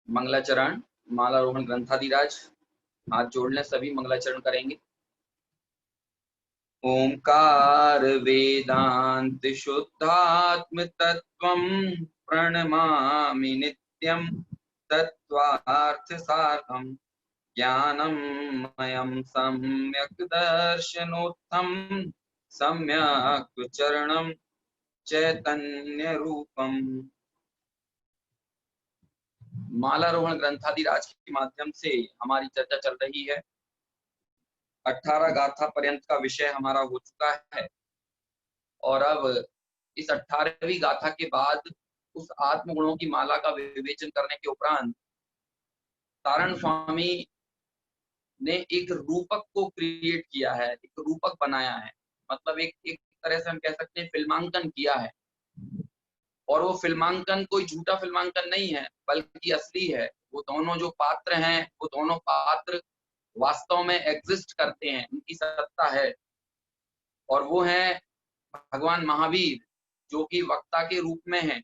मंगलाचरण, मालारोहण ग्रंथाधिराज। हाथ जोड़ लें, सभी मंगलाचरण करेंगे। ओंकार वेदांत शुद्धात्म तत्वं प्रणमामि नित्यं तत्वार्थ सारं ज्ञानं मयं सम्यक् दर्शनोत्थं सम्यक् चरणं चैतन्य रूपम। मालारोहण ग्रंथाधिराज के माध्यम से हमारी चर्चा चल रही है। 18 गाथा पर्यंत का विषय हमारा हो चुका है और अब इस 18वीं गाथा के बाद उस आत्म गुणों की माला का विवेचन करने के उपरांत तारण स्वामी ने एक रूपक को क्रिएट किया है, एक रूपक बनाया है। मतलब एक तरह से हम कह सकते हैं फिल्मांकन किया है। और वो फिल्मांकन कोई झूठा फिल्मांकन नहीं है, बल्कि असली है। वो दोनों जो पात्र हैं, वो दोनों पात्र वास्तव में एग्जिस्ट करते हैं, उनकी सत्ता है। और वो हैं भगवान महावीर, जो कि वक्ता के रूप में हैं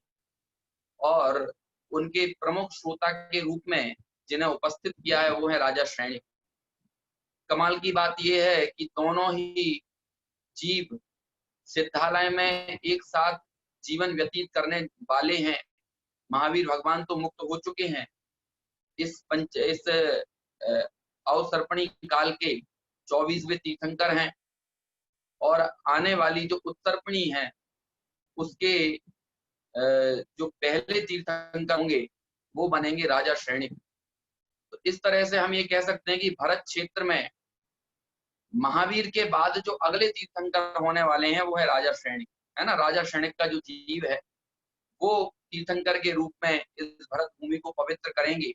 और उनके प्रमुख श्रोता के रूप में जिन्हें उपस्थित किया है वो है राजा श्रेणिक। कमाल की बात यह है कि दोनों ही जीव सिद्धालय में एक साथ जीवन व्यतीत करने वाले हैं। महावीर भगवान तो मुक्त हो चुके हैं, इस अवसर्पणी काल के 24वें तीर्थंकर हैं। और आने वाली जो उत्तरपणी है उसके जो पहले तीर्थंकर होंगे वो बनेंगे राजा श्रेणिक। तो इस तरह से हम ये कह सकते हैं कि भरत क्षेत्र में महावीर के बाद जो अगले तीर्थंकर होने वाले हैं वो है राजा श्रेणिक, है ना। राजा श्रेणिक का जो जीव है वो तीर्थंकर के रूप में इस भरत भूमि को पवित्र करेंगे।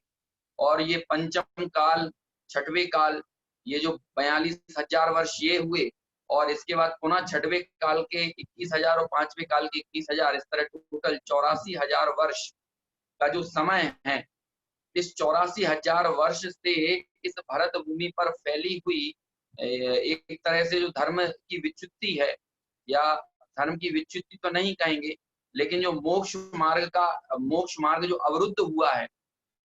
और ये पंचम काल, छठवें काल, ये जो 42,000 वर्ष ये हुए और इसके बाद पुनः छठवें काल के 21,000 और पांचवें काल के 21,000, इस तरह टोटल 84,000 वर्ष का जो समय है, इस 84,000 वर्ष से इस भरत भूमि पर फैली हुई एक तरह से जो धर्म की विच्युति है, या धर्म की विच्युति तो नहीं कहेंगे, लेकिन जो मोक्ष मार्ग जो अवरुद्ध हुआ है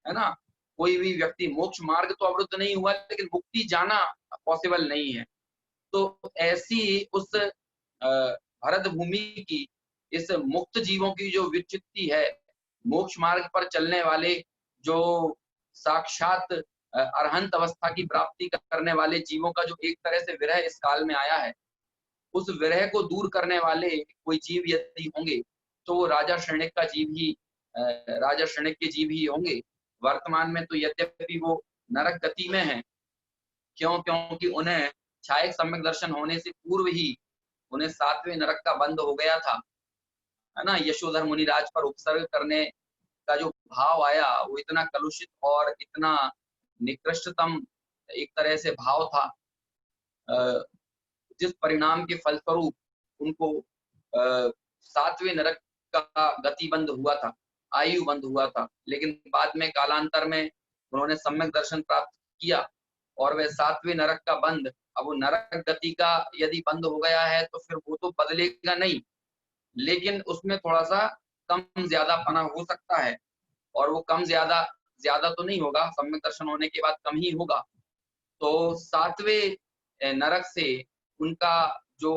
ना। कोई भी व्यक्ति, मोक्ष मार्ग तो अवरुद्ध नहीं हुआ लेकिन मुक्ति जाना पॉसिबल नहीं है। तो ऐसी उस भरत भूमि की, इस मुक्त जीवों की जो विच्युति है, मोक्ष मार्ग पर चलने वाले जो साक्षात अरहंत अवस्था की प्राप्ति करने वाले जीवों का जो एक तरह से विरह इस काल में आया है, उस विरह को दूर करने वाले कोई जीव यदि होंगे तो वो राजा श्रेणिक का जीव ही, राजा श्रेणिक के जीव ही होंगे। वर्तमान में तो यद्यपि वो नरक गति में है, क्योंकि उन्हें छायक सम्यक दर्शन होने से पूर्व ही उन्हें 7वें नरक का बंद हो गया था, है ना। यशोधर मुनिराज पर उपसर्ग करने का जो भाव आया वो इतना कलुषित और इतना निकृष्टतम एक तरह से भाव था, जिस परिणाम के फलस्वरूप उनको 7वें नरक का गति बंद हुआ था, आयु बंद हुआ था। लेकिन बाद में कालांतर में उन्होंने सम्यक दर्शन प्राप्त किया और वह 7वें नरक का बंद, अब वो नरक गति का यदि बंद हो गया है तो फिर वो तो बदलेगा नहीं, लेकिन उसमें थोड़ा सा कम ज्यादा पना हो सकता है। और वो कम ज्यादा तो नहीं होगा, सम्यक दर्शन होने के बाद कम ही होगा। तो 7वें नरक से उनका जो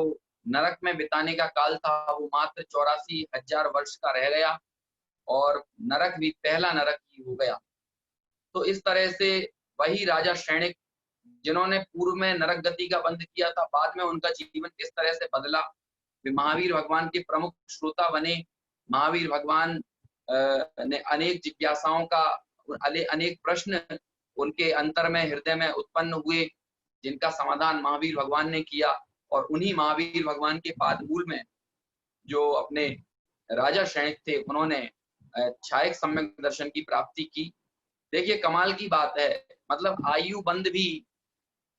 नरक में बिताने का काल था वो मात्र 84,000 वर्ष का रह गया और नरक भी पहला नरक ही हो गया। तो इस तरह से वही राजा श्रेणिक, जिन्होंने पूर्व में नरक गति का बंद किया था, बाद में उनका जीवन किस तरह से बदला, वे महावीर भगवान के प्रमुख श्रोता बने। महावीर भगवान ने अनेक जिज्ञासाओं का, अनेक प्रश्न उनके अंतर में, हृदय में उत्पन्न हुए, जिनका समाधान महावीर भगवान ने किया। और उन्हीं महावीर भगवान के पादमूल में जो अपने राजा श्रेणिक थे, उन्होंने छायक सम्यक दर्शन की प्राप्ति की। देखिए कमाल की बात है, मतलब आयु बंद भी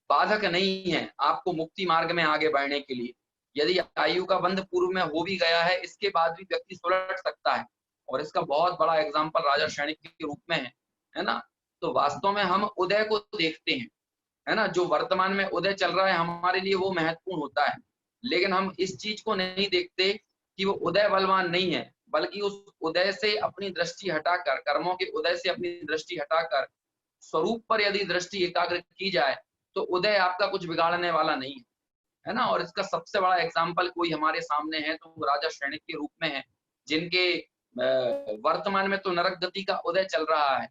बाधक नहीं है आपको मुक्ति मार्ग में आगे बढ़ने के लिए। यदि आयु का बंध पूर्व में हो भी गया है, इसके बाद भी व्यक्ति सुलट सकता है, और इसका बहुत बड़ा एग्जाम्पल राजा श्रेणिक के रूप में है ना। तो वास्तव में हम उदय को देखते हैं, है ना। जो वर्तमान में उदय चल रहा है हमारे लिए वो महत्वपूर्ण होता है, लेकिन हम इस चीज को नहीं देखते कि वो उदय बलवान नहीं है, बल्कि उस उदय से अपनी दृष्टि हटाकर, कर्मों के उदय से अपनी दृष्टि हटाकर स्वरूप पर यदि दृष्टि एकाग्र की जाए तो उदय आपका कुछ बिगाड़ने वाला नहीं है ना। और इसका सबसे बड़ा एग्जाम्पल कोई हमारे सामने है तो वो राजा शैणिक के रूप में है, जिनके वर्तमान में तो नरक गति का उदय चल रहा है,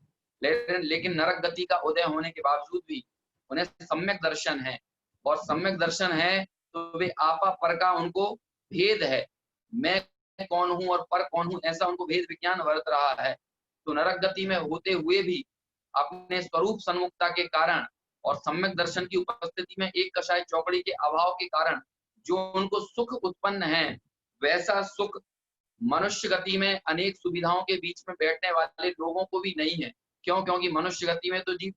लेकिन नरक गति का उदय होने के बावजूद भी उन्हें सम्यक दर्शन है। और सम्यक दर्शन है तो वे आपा पर का उनको भेद है, मैं कौन हूं और पर कौन हूं, ऐसा उनको भेद विज्ञान वर्त रहा है। तो नरक गति में होते हुए भी अपने स्वरूप सन्मुखता के कारण और सम्यक दर्शन की उपस्थिति में एक कषाय चौकड़ी के अभाव के कारण जो उनको सुख उत्पन्न है, वैसा सुख मनुष्य गति में अनेक सुविधाओं के बीच में बैठने वाले लोगों को भी नहीं है। क्यों? क्योंकि मनुष्य गति में तो जीव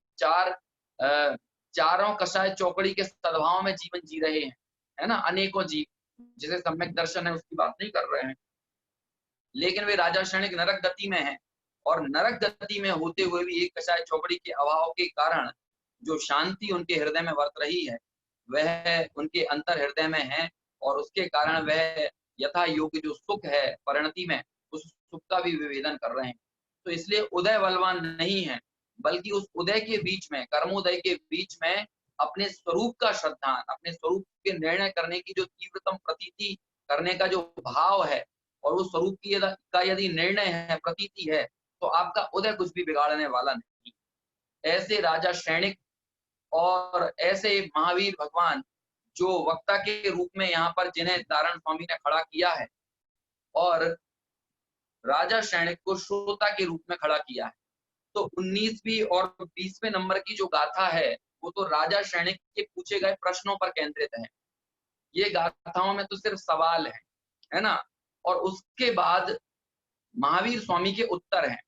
चारों कषाय चौकड़ी के सद्भाव में जीवन जी रहे हैं, है ना, अनेकों जीव, जिसे सम्यक दर्शन है उसकी बात नहीं कर रहे हैं। लेकिन वे राजा शैणिक नरक गति में है और नरक गति में होते हुए भी एक कषाय चौकड़ी के अभाव के कारण जो शांति उनके हृदय में वर्त रही है वह उनके अंतर हृदय में है, और उसके कारण वह यथा योग्य जो सुख है परिणति में, उस सुख का भी विवेदन कर रहे हैं। तो इसलिए उदय बलवान नहीं है, बल्कि उस उदय के बीच में, कर्मोदय के बीच में अपने स्वरूप का श्रद्धान, अपने स्वरूप के निर्णय करने की जो तीव्रतम प्रतीति करने का जो भाव है और उस स्वरूप की का यदि निर्णय है, प्रतीति है, तो आपका उदय कुछ भी बिगाड़ने वाला नहीं। ऐसे राजा शैणिक और ऐसे महावीर भगवान जो वक्ता के रूप में यहाँ पर जिन्हें नारायण स्वामी ने खड़ा किया है और राजा शैणिक को श्रोता के रूप में खड़ा किया है। तो 19वीं और 20वें नंबर की जो गाथा है वो तो राजा शैणिक के पूछे गए प्रश्नों पर केंद्रित है। ये गाथाओं में तो सिर्फ सवाल है ना। और उसके बाद महावीर स्वामी के उत्तर हैं।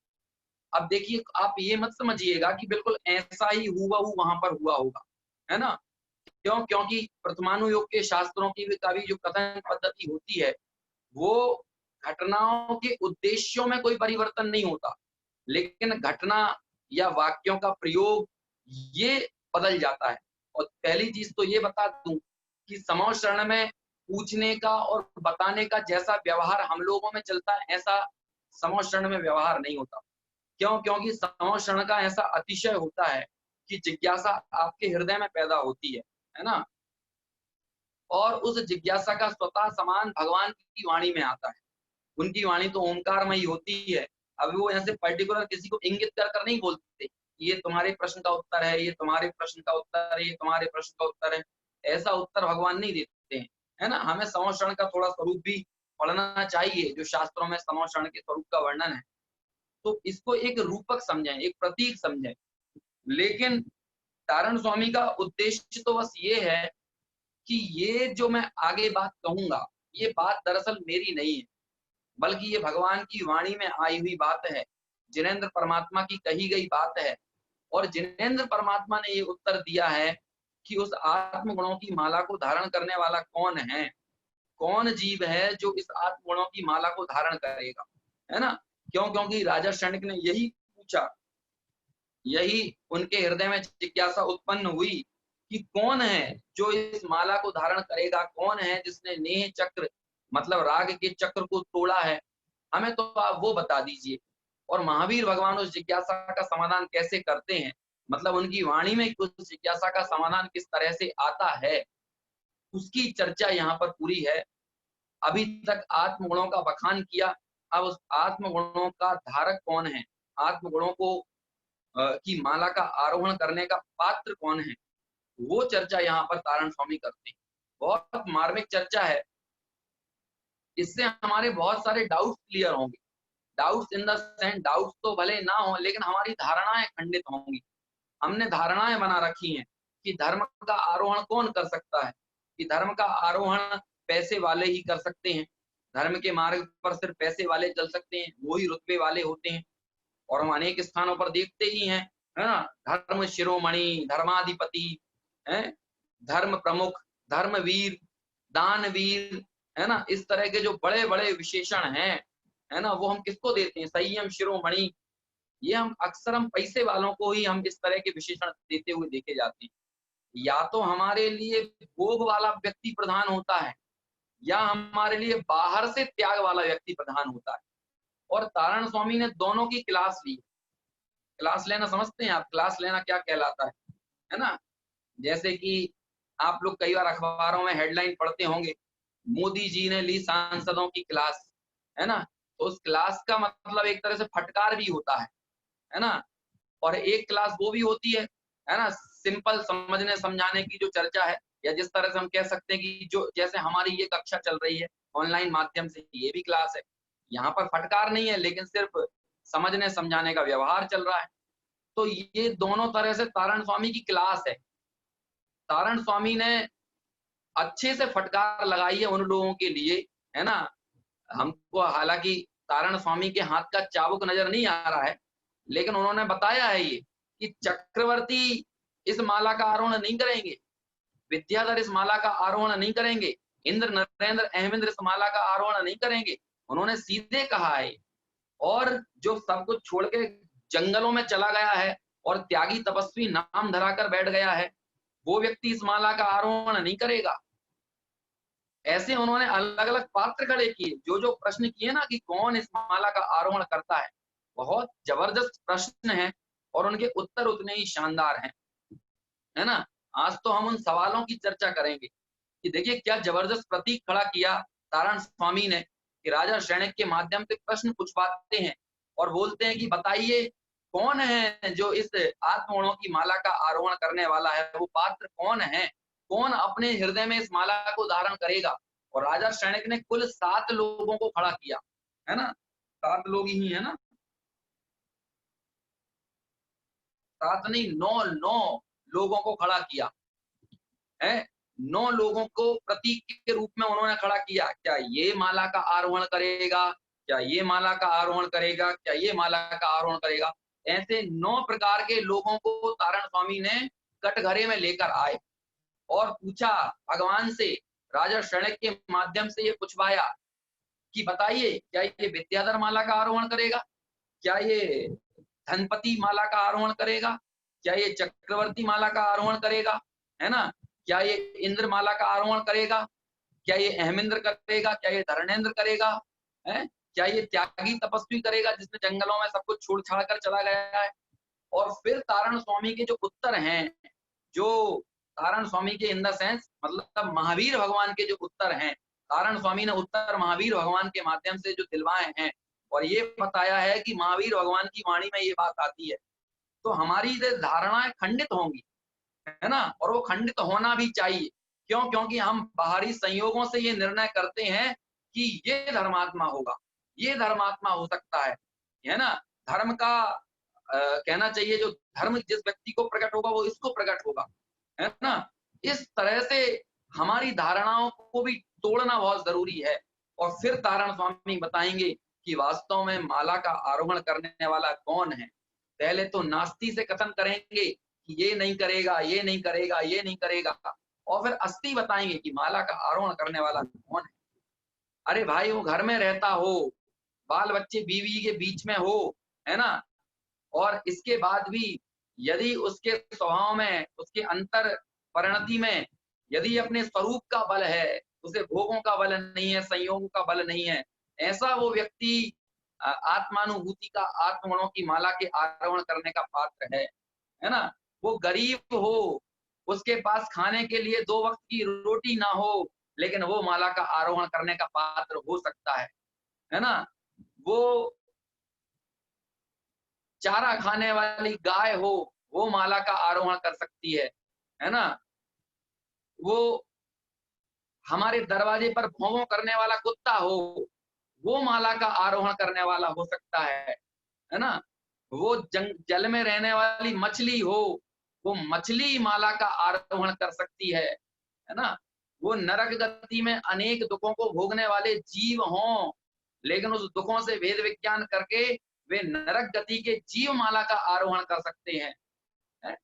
अब देखिए, आप ये मत समझिएगा कि बिल्कुल ऐसा ही हुबहू वहां पर हुआ होगा, है ना। क्यों? क्योंकि प्रथमानुयोग के शास्त्रों की का भी जो कथन पद्धति होती है वो घटनाओं के उद्देश्यों में कोई परिवर्तन नहीं होता, लेकिन घटना या वाक्यों का प्रयोग ये बदल जाता है। और पहली चीज तो ये बता दूं कि समव शरण में पूछने का और बताने का जैसा व्यवहार हम लोगों में चलता है, ऐसा समव शरण में व्यवहार नहीं होता। क्यों? क्योंकि समव शरण का ऐसा अतिशय होता है कि जिज्ञासा आपके हृदय में पैदा होती है ना। और उस जिज्ञासा का स्वतः समान भगवान की वाणी में आता है। उनकी वाणी तो ओंकारमयी होती है। अब वो ऐसे पर्टिकुलर किसी को इंगित कर कर नहीं बोलते, ये तुम्हारे प्रश्न का उत्तर है, ये तुम्हारे प्रश्न का उत्तर है, ये तुम्हारे प्रश्न का उत्तर है। ऐसा उत्तर भगवान नहीं देते हैं, है ना। हमें समव शरण का थोड़ा स्वरूप भी पढ़ना चाहिए, जो शास्त्रों में समव शरण के स्वरूप का वर्णन है। तो इसको एक रूपक समझें, एक प्रतीक समझें। लेकिन तारण स्वामी का उद्देश्य तो बस ये है कि ये जो मैं आगे बात कहूंगा, ये बात दरअसल मेरी नहीं है, बल्कि ये भगवान की वाणी में आई हुई बात है, जिनेंद्र परमात्मा की कही गई बात है। और जिनेंद्र परमात्मा ने ये उत्तर दिया है कि उस आत्म गुणों की माला को धारण करने वाला कौन है, कौन जीव है जो इस आत्म गुणों की माला को धारण करेगा, है ना। क्यों? क्योंकि राजा शैणिक ने यही पूछा, यही उनके हृदय में जिज्ञासा उत्पन्न हुई कि कौन है जो इस माला को धारण करेगा, कौन है जिसने नेह चक्र मतलब राग के चक्र को तोड़ा है, हमें तो आप वो बता दीजिए। और महावीर भगवान उस जिज्ञासा का समाधान कैसे करते हैं, मतलब उनकी वाणी में उस जिज्ञासा का समाधान किस तरह से आता है, उसकी चर्चा यहाँ पर पूरी है। अभी तक आत्मगुणों का बखान किया, अब उस आत्मगुणों का धारक कौन है, आत्मगुणों को की माला का आरोहण करने का पात्र कौन है, वो चर्चा यहाँ पर तारण स्वामी करते हैं। बहुत मार्मिक चर्चा है, इससे हमारे बहुत सारे डाउट्स क्लियर होंगे। Doubts in the sense, doubts तो भले ना हो लेकिन हमारी धारणाएं खंडित होंगी। हमने धारणाएं बना रखी हैं कि धर्म का आरोहण कौन कर सकता है, कि धर्म का आरोहण पैसे वाले ही कर सकते हैं, धर्म के मार्ग पर सिर्फ पैसे वाले चल सकते हैं, वो ही रुतबे वाले होते हैं। और हम अनेक स्थानों पर देखते ही हैं, है ना, धर्म शिरोमणि, धर्माधिपति, है, धर्म प्रमुख, धर्मवीर, दानवीर, है ना, इस तरह के जो बड़े बड़े विशेषण हैं, है ना, वो हम किसको देते हैं, संयम शिरोमणि। ये हम अक्सर हम पैसे वालों को ही हम इस तरह के विशेषण देते हुए देखे जाते हैं। या तो हमारे लिए भोग वाला व्यक्ति प्रधान होता है, या हमारे लिए बाहर से त्याग वाला व्यक्ति प्रधान होता है। और तारण स्वामी ने दोनों की क्लास ली। क्लास लेना समझते हैं आप? क्लास लेना क्या कहलाता है ना? जैसे कि आप लोग कई बार अखबारों में हेडलाइन पढ़ते होंगे, मोदी जी ने ली सांसदों की क्लास, है ना? तो उस क्लास का मतलब एक तरह से फटकार भी होता है ना? और एक क्लास वो भी होती है ना? सिंपल समझने समझाने की जो चर्चा है, या जिस तरह से हम कह सकते हैं कि जो जैसे हमारी ये कक्षा चल रही है ऑनलाइन माध्यम से, ये भी क्लास है। यहाँ पर फटकार नहीं है, लेकिन सिर्फ समझने समझाने का व्यवहार चल रहा है। तो ये दोनों तरह से तारण स्वामी की क्लास है। तारण स्वामी ने अच्छे से फटकार लगाई है उन लोगों के लिए, है ना? हमको हालांकि तारण स्वामी के हाथ का चाबुक नजर नहीं आ रहा है, लेकिन उन्होंने बताया है ये कि चक्रवर्ती इस माला का आरोहण नहीं करेंगे, विद्याधर इस माला का आरोहण नहीं करेंगे, इंद्र नरेंद्र अहमेंद्र इस माला का आरोहण नहीं करेंगे। उन्होंने सीधे कहा है। और जो सब कुछ छोड़ के जंगलों में चला गया है और त्यागी तपस्वी नाम धराकर बैठ गया है, वो व्यक्ति इस माला का आरोहण नहीं करेगा। ऐसे उन्होंने अलग अलग पात्र खड़े किए, जो जो प्रश्न किए ना कि कौन इस माला का आरोहण करता है, बहुत जबरदस्त प्रश्न है और उनके उत्तर उतने ही शानदार हैं, है ना? आज तो हम उन सवालों की चर्चा करेंगे कि देखिए क्या जबरदस्त प्रतीक खड़ा किया तारण स्वामी ने कि राजा शैणिक के माध्यम से प्रश्न पूछवाते हैं और बोलते हैं कि बताइए कौन है जो इस आत्मगुणों की माला का आरोहण करने वाला है, वो पात्र कौन है, कौन अपने हृदय में इस माला को धारण करेगा। और राजा शैणिक ने कुल 7 लोगों को खड़ा किया, है ना? 7 लोग ही है ना? 7 नहीं, 9 लोगों को खड़ा किया है। 9 लोगों को प्रतीक के रूप में उन्होंने खड़ा किया। क्या ये माला का आरोहण करेगा? क्या ये माला का आरोहण करेगा? क्या ये माला का आरोहण करेगा? ऐसे 9 प्रकार के लोगों को तारण स्वामी ने कटघरे में लेकर आए और पूछा भगवान से, राजा शैणिक के माध्यम से ये पूछवाया कि बताइए क्या ये विद्याधर माला का आरोहण करेगा? क्या ये धनपति माला का आरोहण करेगा? क्या ये चक्रवर्ती माला का आरोहण करेगा? है ना? क्या ये इंद्र माला का आरोहण करेगा? क्या ये अहमेंद्र करेगा? क्या ये धर्मेंद्र करेगा? है? क्या ये त्यागी तपस्वी करेगा जिसने जंगलों में सब कुछ छोड़ छाड़ कर चला गया है? और फिर तारण स्वामी के जो उत्तर हैं, जो तारण स्वामी के इन द सेंस मतलब महावीर भगवान के जो उत्तर हैं, तारण स्वामी ने उत्तर महावीर भगवान के माध्यम से जो दिलवाए हैं और ये बताया है कि महावीर भगवान की वाणी में ये बात आती है, तो हमारी जो धारणाएं खंडित होंगी, है ना? और वो खंडित होना भी चाहिए। क्यों? क्योंकि हम बाहरी संयोगों से ये निर्णय करते हैं कि ये धर्मात्मा होगा, ये धर्मात्मा हो सकता है ना? धर्म का कहना चाहिए जो धर्म जिस व्यक्ति को प्रकट होगा वो इसको प्रकट होगा, है ना? इस तरह से हमारी धारणाओं को भी तोड़ना बहुत जरूरी है। और फिर तारण स्वामी बताएंगे कि वास्तव में माला का आरोहण करने वाला कौन है। पहले तो नास्ती से कथन करेंगे कि ये नहीं करेगा, ये नहीं करेगा, ये नहीं करेगा, और फिर अस्ती बताएंगे कि माला का आरोहण करने वाला कौन है। अरे भाई वो घर में रहता हो, बाल बच्चे बीवी के बीच में हो, है ना? और इसके बाद भी यदि उसके स्वभाव में, उसके अंतर परिणति में यदि अपने स्वरूप का बल है, उसे भोगों का बल नहीं है, संयोगों का बल नहीं है, ऐसा वो व्यक्ति आत्मानुभूति का, आत्मगुणों की माला के आरोहण करने का पात्र है ना? वो गरीब हो, उसके पास खाने के लिए 2 वक्त की रोटी ना हो, लेकिन वो माला का आरोहण करने का पात्र हो सकता है ना? वो चारा खाने वाली गाय हो, वो माला का आरोहण कर सकती है ना? वो हमारे दरवाजे पर भौं करने वाला कुत्ता हो, वो माला का आरोहण करने वाला हो सकता है ना? वो जल में रहने वाली मछली हो, वो मछली माला का आरोहण कर सकती है ना? वो नरक गति में अनेक दुखों को भोगने वाले जीव हों, लेकिन उस दुखों से भेद विज्ञान करके वे नरक गति के जीव माला का आरोहण कर सकते हैं।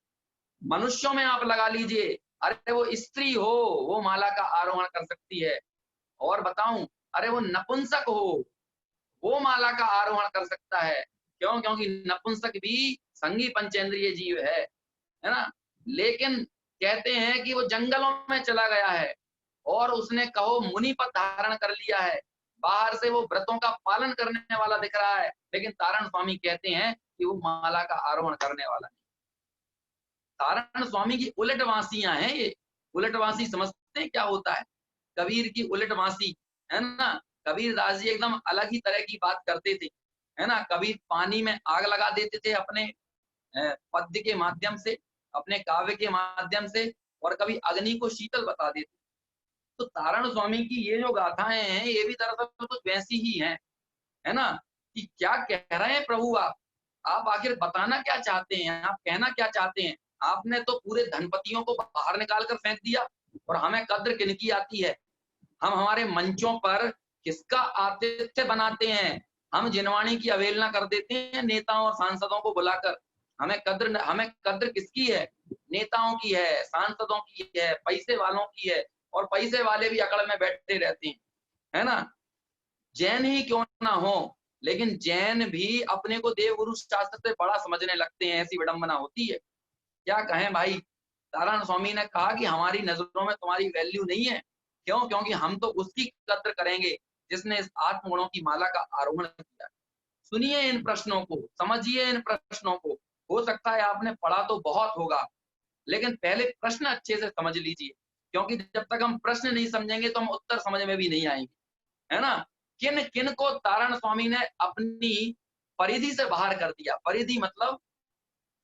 मनुष्यों में आप लगा लीजिए, अरे वो स्त्री हो, वो माला का आरोहण कर सकती है। और बताऊं, अरे वो नपुंसक हो, वो माला का आरोहण कर सकता है। क्यों? क्योंकि नपुंसक भी संगी पंचेंद्रिय जीव है ना? लेकिन कहते हैं कि वो जंगलों में चला गया है और उसने कहो मुनि पद धारण कर लिया है, बाहर से वो व्रतों का पालन करने वाला दिख रहा है, लेकिन तारण स्वामी कहते हैं कि वो माला का आरोहण करने वाला नहीं। तारण स्वामी की उलटवासियां हैं ये। उलटवासी समझते हैं क्या होता है? कबीर की उलटवासी, है ना? कबीर दास जी एकदम अलग ही तरह की बात करते थे, है ना? कबीर पानी में आग लगा देते थे अपने पद्य के माध्यम से, अपने काव्य के माध्यम से, और कभी अग्नि को शीतल बता देते। तो तारण स्वामी की ये जो गाथाएं हैं, ये भी दरअसल कुछ वैसी ही हैं, है ना? कि क्या कह रहे हैं प्रभु आप आखिर बताना क्या चाहते हैं? आप कहना क्या चाहते हैं? आपने तो पूरे धनपतियों को बाहर निकाल कर फेंक दिया, और हमें कद्र किनकी आती है? हम हमारे मंचों पर किसका आतिथ्य बनाते हैं? हम जिनवाणी की अवहेलना कर देते हैं नेताओं और सांसदों को बुलाकर। हमें कद्र किसकी है? नेताओं की है, सांसदों की है, पैसे वालों की है, और पैसे वाले भी अकड़ में बैठे रहते हैं, है ना? जैन ही क्यों ना हो, लेकिन जैन भी अपने को देवगुरु शास्त्र से बड़ा समझने लगते हैं, ऐसी विडंबना होती है। क्या कहें भाई? तारण स्वामी ने कहा कि हमारी नजरों में तुम्हारी वैल्यू नहीं है। क्यों? क्योंकि हम तो उसकी कद्र करेंगे जिसने इस आत्मगुणों की माला का आरोहण किया। सुनिए इन प्रश्नों को, समझिए इन प्रश्नों को। हो सकता है आपने पढ़ा तो बहुत होगा, लेकिन पहले प्रश्न अच्छे से समझ लीजिए, क्योंकि जब तक हम प्रश्न नहीं समझेंगे तो हम उत्तर समझ में भी नहीं आएंगे, है ना? किन किन को तारण स्वामी ने अपनी परिधि से बाहर कर दिया? परिधि मतलब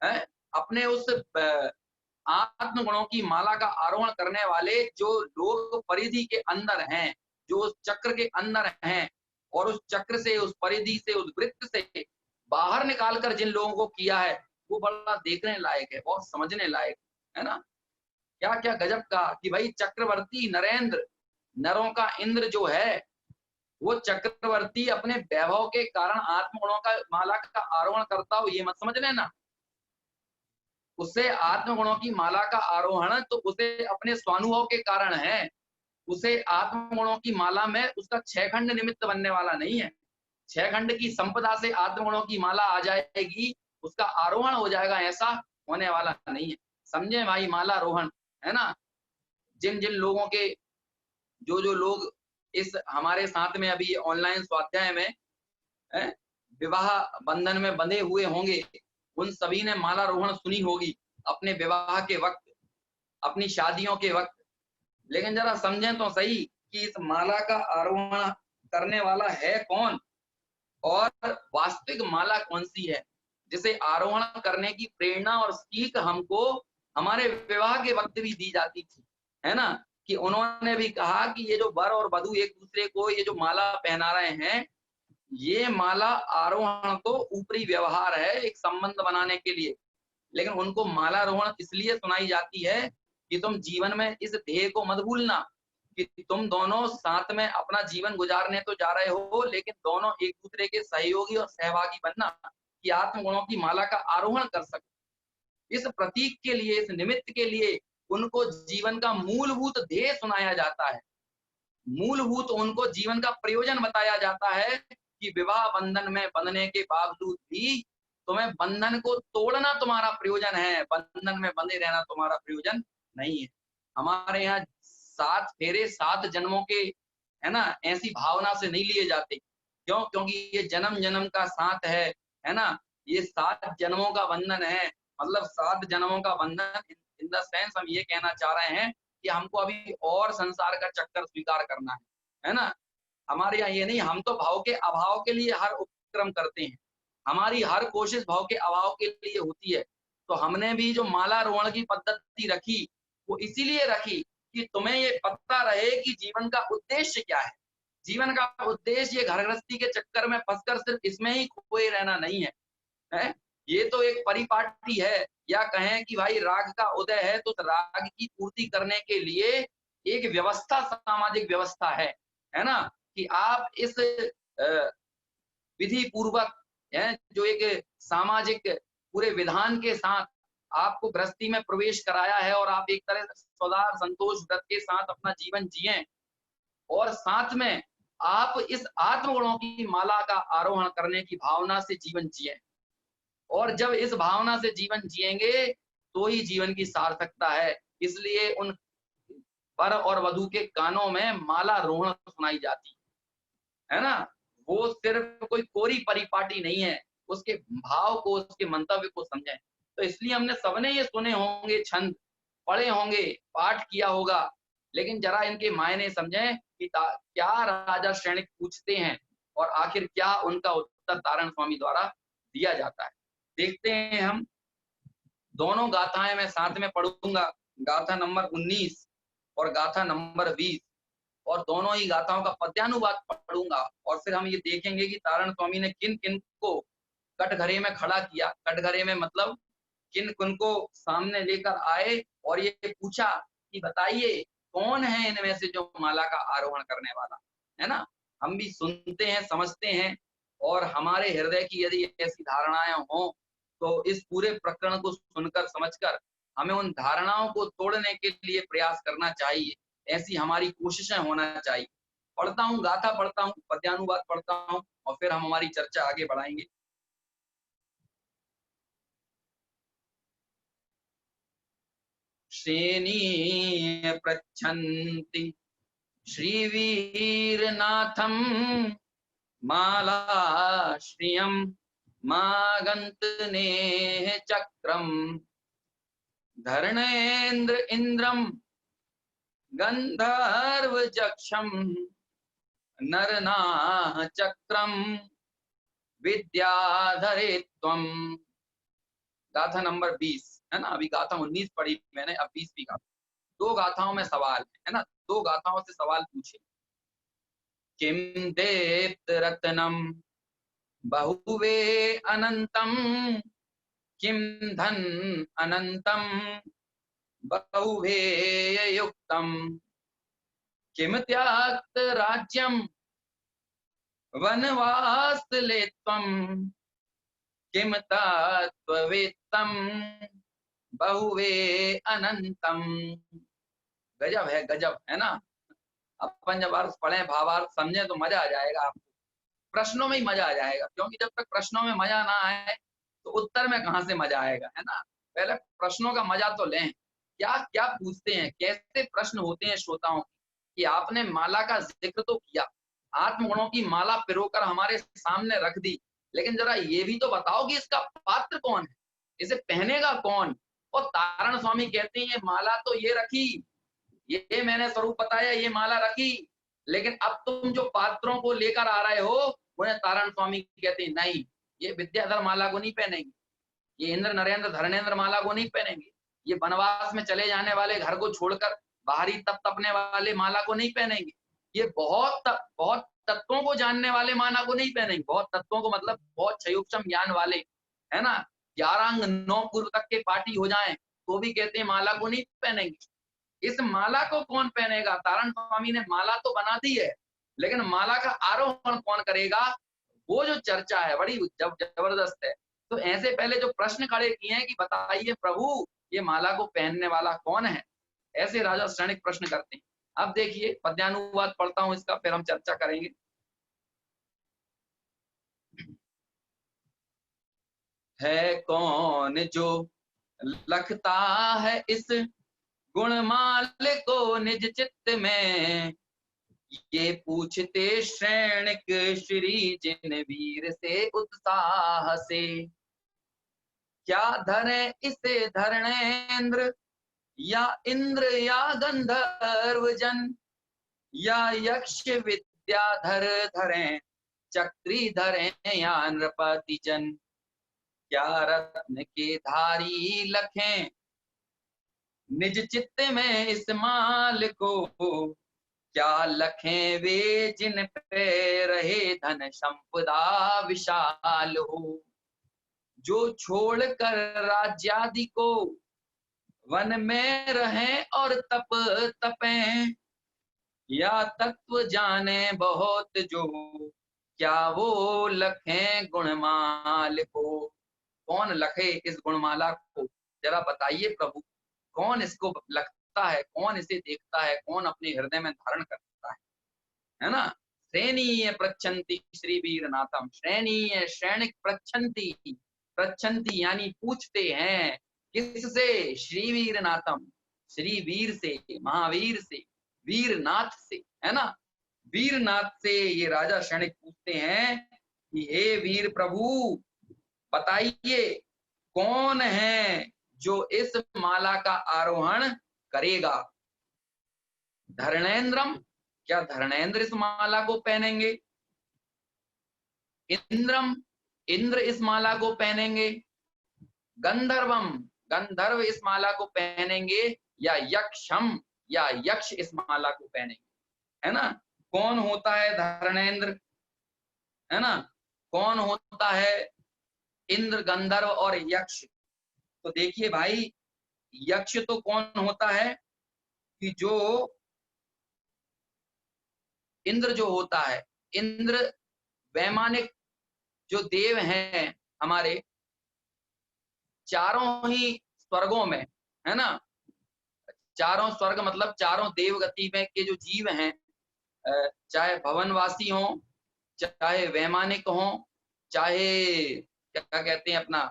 है अपने उस आत्मगुणों की माला का आरोहण करने वाले जो लोग परिधि के अंदर हैं, जो उस चक्र के अंदर हैं, और उस चक्र से, उस परिधि से, उस वृत्त से बाहर निकालकर जिन लोगों को किया है, वो बड़ा देखने लायक है और समझने लायक है ना? क्या क्या गजब का कि भाई चक्रवर्ती नरेंद्र, नरों का इंद्र जो है, वो चक्रवर्ती अपने वैभव के कारण आत्मगुणों का माला का आरोहण करता हो, ये मत समझ लेना। उसे आत्मगुणों की माला का आरोहण तो उसे अपने स्वानुभव के कारण है। उसे आत्मगुणों की माला में उसका 6 खंड निमित्त बनने वाला नहीं है। 6 खंड की संपदा से आत्मगुणों की माला आ जाएगी, उसका आरोहण हो जाएगा, ऐसा होने वाला नहीं है। समझे भाई? माला रोहण, है ना? जिन जिन लोगों के, जो जो लोग इस हमारे साथ में अभी ऑनलाइन स्वाध्याय में विवाह बंधन में बंधे हुए होंगे, उन सभी ने माला रोहण सुनी होगी अपने विवाह के वक्त, अपनी शादियों के वक्त। लेकिन जरा समझें तो सही कि इस माला का आरोहण करने वाला है कौन, और वास्तविक माला कौन सी है, जिसे आरोहण करने की प्रेरणा और सीख हमको हमारे विवाह के वक्त भी दी जाती थी, है ना? कि उन्होंने भी कहा कि ये जो वर और वधू एक दूसरे को ये जो माला पहना रहे हैं, ये माला आरोहण तो ऊपरी व्यवहार है, एक संबंध बनाने के लिए। लेकिन उनको माला रोहण इसलिए सुनाई जाती है कि तुम जीवन में इस ध्येय को मत भूलना कि तुम दोनों साथ में अपना जीवन गुजारने तो जा रहे हो, लेकिन दोनों एक दूसरे के सहयोगी और सहभागी बनना, कि आत्मगुणों की माला का आरोहण कर सके। इस प्रतीक के लिए, इस निमित्त के लिए उनको जीवन का मूलभूत ध्येय सुनाया जाता है। मूलभूत उनको जीवन का प्रयोजन बताया जाता है कि विवाह बंधन में बंधने के बावजूद भी तुम्हें बंधन को तोड़ना तुम्हारा प्रयोजन है, बंधन में बंधे रहना तुम्हारा प्रयोजन नहीं है। हमारे यहाँ 7 फेरे 7 जन्मों के, है ना, ऐसी भावना से नहीं लिए जाते। क्यों? क्योंकि ये जन्म जन्म का साथ है ना? ये 7 जन्मों का बंधन है, मतलब 7 जन्मों का बंधन। इन द सेंस हम ये कहना चाह रहे हैं कि हमको अभी और संसार का चक्कर स्वीकार करना है ना? हमारे यहाँ ये नहीं, हम तो भाव के अभाव के लिए हर उपक्रम करते हैं। हमारी हर कोशिश भाव के अभाव के लिए होती है। तो हमने भी जो माला रोहण की पद्धति रखी, वो इसीलिए रखी कि तुम्हें ये पता रहे कि जीवन का उद्देश्य क्या है। जीवन का उद्देश्य ये घर गृहस्थी के चक्कर में फंसकर सिर्फ इसमें ही खोए रहना नहीं है? ये तो एक परिपाटी है, या कहें कि भाई राग का उदय है, तो राग की पूर्ति करने के लिए एक व्यवस्था, सामाजिक व्यवस्था है ना? कि आप इस विधि पूर्वक, जो एक सामाजिक पूरे विधान के साथ आपको गृहस्थी में प्रवेश कराया है, और आप एक तरह से सौदार संतोष व्रत के साथ अपना जीवन जिएं, और साथ में आप इस आत्मगुणों की माला का आरोहण करने की भावना से जीवन जिएं। और जब इस भावना से जीवन जिएंगे तो ही जीवन की सार्थकता है। इसलिए उन वर और वधू के कानों में माला रोहण सुनाई जाती है ना। वो सिर्फ कोई कोरी परिपाटी नहीं है, उसके भाव को, उसके मंतव्य को समझें। तो इसलिए हमने सबने ये सुने होंगे छंद, पढ़े होंगे, पाठ किया होगा, लेकिन जरा इनके मायने समझें कि क्या राजा सैनिक पूछते हैं और आखिर क्या उनका उत्तर तारण स्वामी द्वारा दिया जाता है। देखते हैं हम, दोनों गाथाएं मैं साथ में पढ़ूंगा, गाथा नंबर 19 और गाथा नंबर 20, और दोनों ही गाथाओं का पद्यानुवाद पढ़ूंगा, और फिर हम ये देखेंगे कि तारण स्वामी ने किन किन को कटघरे में खड़ा किया। कटघरे में मतलब किन किन को सामने लेकर आए और ये पूछा कि बताइए कौन है इनमें से जो माला का आरोहण करने वाला, है ना। हम भी सुनते हैं, समझते हैं, और हमारे हृदय की यदि ऐसी धारणाएं हों तो इस पूरे प्रकरण को सुनकर समझकर हमें उन धारणाओं को तोड़ने के लिए प्रयास करना चाहिए। ऐसी हमारी कोशिशें होना चाहिए। पढ़ता हूँ, गाथा पढ़ता हूँ, पद्यानुवाद पढ़ता हूँ, और फिर हम हमारी चर्चा आगे बढ़ाएंगे। श्रेणी पृच्छन्ति श्रीवीरनाथं माला श्रियं मागन्तनेः चक्रं धरणेन्द्र इंद्रम गंधर्वजक्षं नरनाह चक्रम विद्याधरे त्वं। गाथा नंबर 20 है ना। अभी गाथा 19 पढ़ी मैंने, अब 20वीं गाथा। दो गाथाओं में सवाल है ना, दो गाथाओं से सवाल पूछे। किम देप्त रत्नम बहुवे अनंतम, किम धन अनंतम बहुवे युक्तम, किम त्याक्त राज्यम वनवास लेत्वम, किम तत्त्ववेत्तम बहुवे अनंतम। गजब है, गजब है ना। अपन जब अर्थ पढ़े, भावार्थ समझे तो मजा आ जाएगा आपको। प्रश्नों में ही मजा आ जाएगा, क्योंकि जब तक प्रश्नों में मजा ना आए तो उत्तर में कहां से मजा आएगा, है ना। पहले प्रश्नों का मजा तो लें, क्या क्या पूछते हैं, कैसे प्रश्न होते हैं श्रोताओं कि आपने माला का जिक्र तो किया, आत्मगुणों की माला पिरोकर हमारे सामने रख दी, लेकिन जरा ये भी तो बताओ कि इसका पात्र कौन है, इसे पहनेगा कौन। और तारण स्वामी कहते हैं ये माला तो ये रखी, ये मैंने स्वरूप बताया, ये माला रखी, लेकिन अब तुम जो पात्रों को लेकर आ रहे हो उन्हें तारण स्वामी कहते हैं नहीं, ये विद्याधर माला को नहीं पहनेंगे, ये इंद्र नरेंद्र धर्मेंद्र माला को नहीं पहनेंगे, ये वनवास में चले जाने वाले, घर को छोड़कर बाहरी तप तपने वाले माला को नहीं पहनेंगे, ये बहुत तत्वों को जानने वाले माला को नहीं पहनेंगे। बहुत तत्वों को मतलब बहुत क्षयोक्षम ज्ञान वाले, है ना। 11 अंग 9 पूर्व तक के पाठी हो जाएं तो भी कहते हैं माला को नहीं पहनेंगे। इस माला को कौन पहनेगा? तारण स्वामी ने माला तो बना दी है, लेकिन माला का आरोहण कौन करेगा, वो जो चर्चा है बड़ी जबरदस्त है। तो ऐसे पहले जो प्रश्न खड़े किए हैं कि बताइए प्रभु ये माला को पहनने वाला कौन है, ऐसे राजा सैनिक प्रश्न करते हैं। अब देखिए पद्यानुवाद पढ़ता हूं इसका, फिर हम चर्चा करेंगे। है कौन जो लखता है इस गुणमाल को निज चित्त में, ये पूछते श्रेणिक श्री जिन वीर से उत्साह से। क्या धरे इसे धरणेन्द्र या इंद्र या गंधर्व जन, या यक्ष विद्याधर धरें चक्री धरें या नृपति जन। क्या रत्न के धारी लखें निज चित्त में इस माल को, क्या लखें वे जिन पे रहे धन संपदा विशाल हो। जो छोड़कर राज्यादि को वन में रहें और तप तपें, या तत्व जाने बहुत जो, क्या वो लखें गुणमाल को। कौन लखे इस गुणमाला को, जरा बताइए प्रभु, कौन इसको लखता है, कौन इसे देखता है, कौन अपने हृदय में धारण करता है ना। श्रेणीय पृच्छन्ति श्री वीरनाथम, श्रेणीय श्रेणिक पृच्छन्ति, पृच्छन्ति यानी पूछते हैं, किससे? श्री वीरनाथम, श्री वीर से, महावीर से, वीरनाथ से, है ना। वीरनाथ से ये राजा क्षणिक पूछते हैं कि हे वीर प्रभु बताइए कौन है जो इस माला का आरोहण करेगा। धर्णेन्द्रम, क्या धर्णेन्द्र इस माला को पहनेंगे? इंद्रम, इंद्र इस माला को पहनेंगे? गंधर्वम, गंधर्व इस माला को पहनेंगे? या यक्षम, या यक्ष इस माला को पहनेंगे? है ना, कौन होता है धर्णेन्द्र, है ना, कौन होता है इंद्र, गंधर्व और यक्ष? तो देखिए भाई, यक्ष तो कौन होता है कि जो इंद्र जो होता है, इंद्र वैमानिक जो देव हैं हमारे चारों ही स्वर्गों में, है ना, चारों स्वर्ग मतलब चारों देवगति में के जो जीव हैं, चाहे भवनवासी हो, चाहे वैमानिक हो, चाहे क्या कहते हैं अपना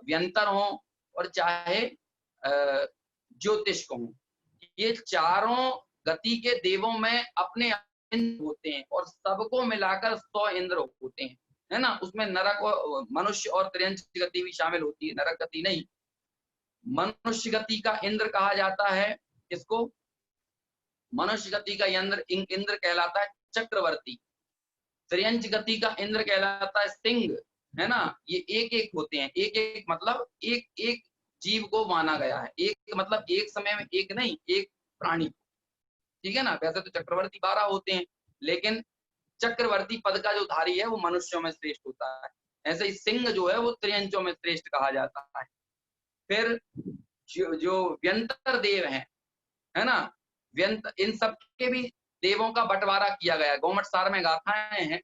व्यंतर हो, और चाहे ज्योतिष हो, ये चारों गति के देवों में अपने इंद्र होते हैं और सबको मिलाकर 100 इंद्र होते हैं, है ना। उसमें नरक और मनुष्य और त्रियंच गति भी शामिल होती है, नरक गति नहीं। मनुष्य गति का इंद्र कहा जाता है इसको, मनुष्य गति का इंद्र कहलाता है चक्रवर्ती। त्रियंच गति का इंद्र कहलाता है सिंह, है ना। ये एक एक होते हैं, एक एक मतलब एक एक जीव को माना गया है, एक मतलब एक समय में एक नहीं, एक प्राणी, ठीक है ना। वैसे तो चक्रवर्ती 12 होते हैं, लेकिन चक्रवर्ती पद का जो धारी है वो मनुष्यों में श्रेष्ठ होता है। ऐसे ही सिंह जो है वो त्रियंचों में श्रेष्ठ कहा जाता है। फिर जो व्यंतर देव हैं, है ना, इन सब के भी देवों का बंटवारा किया गया। गोमट सार में गाथाएं हैं,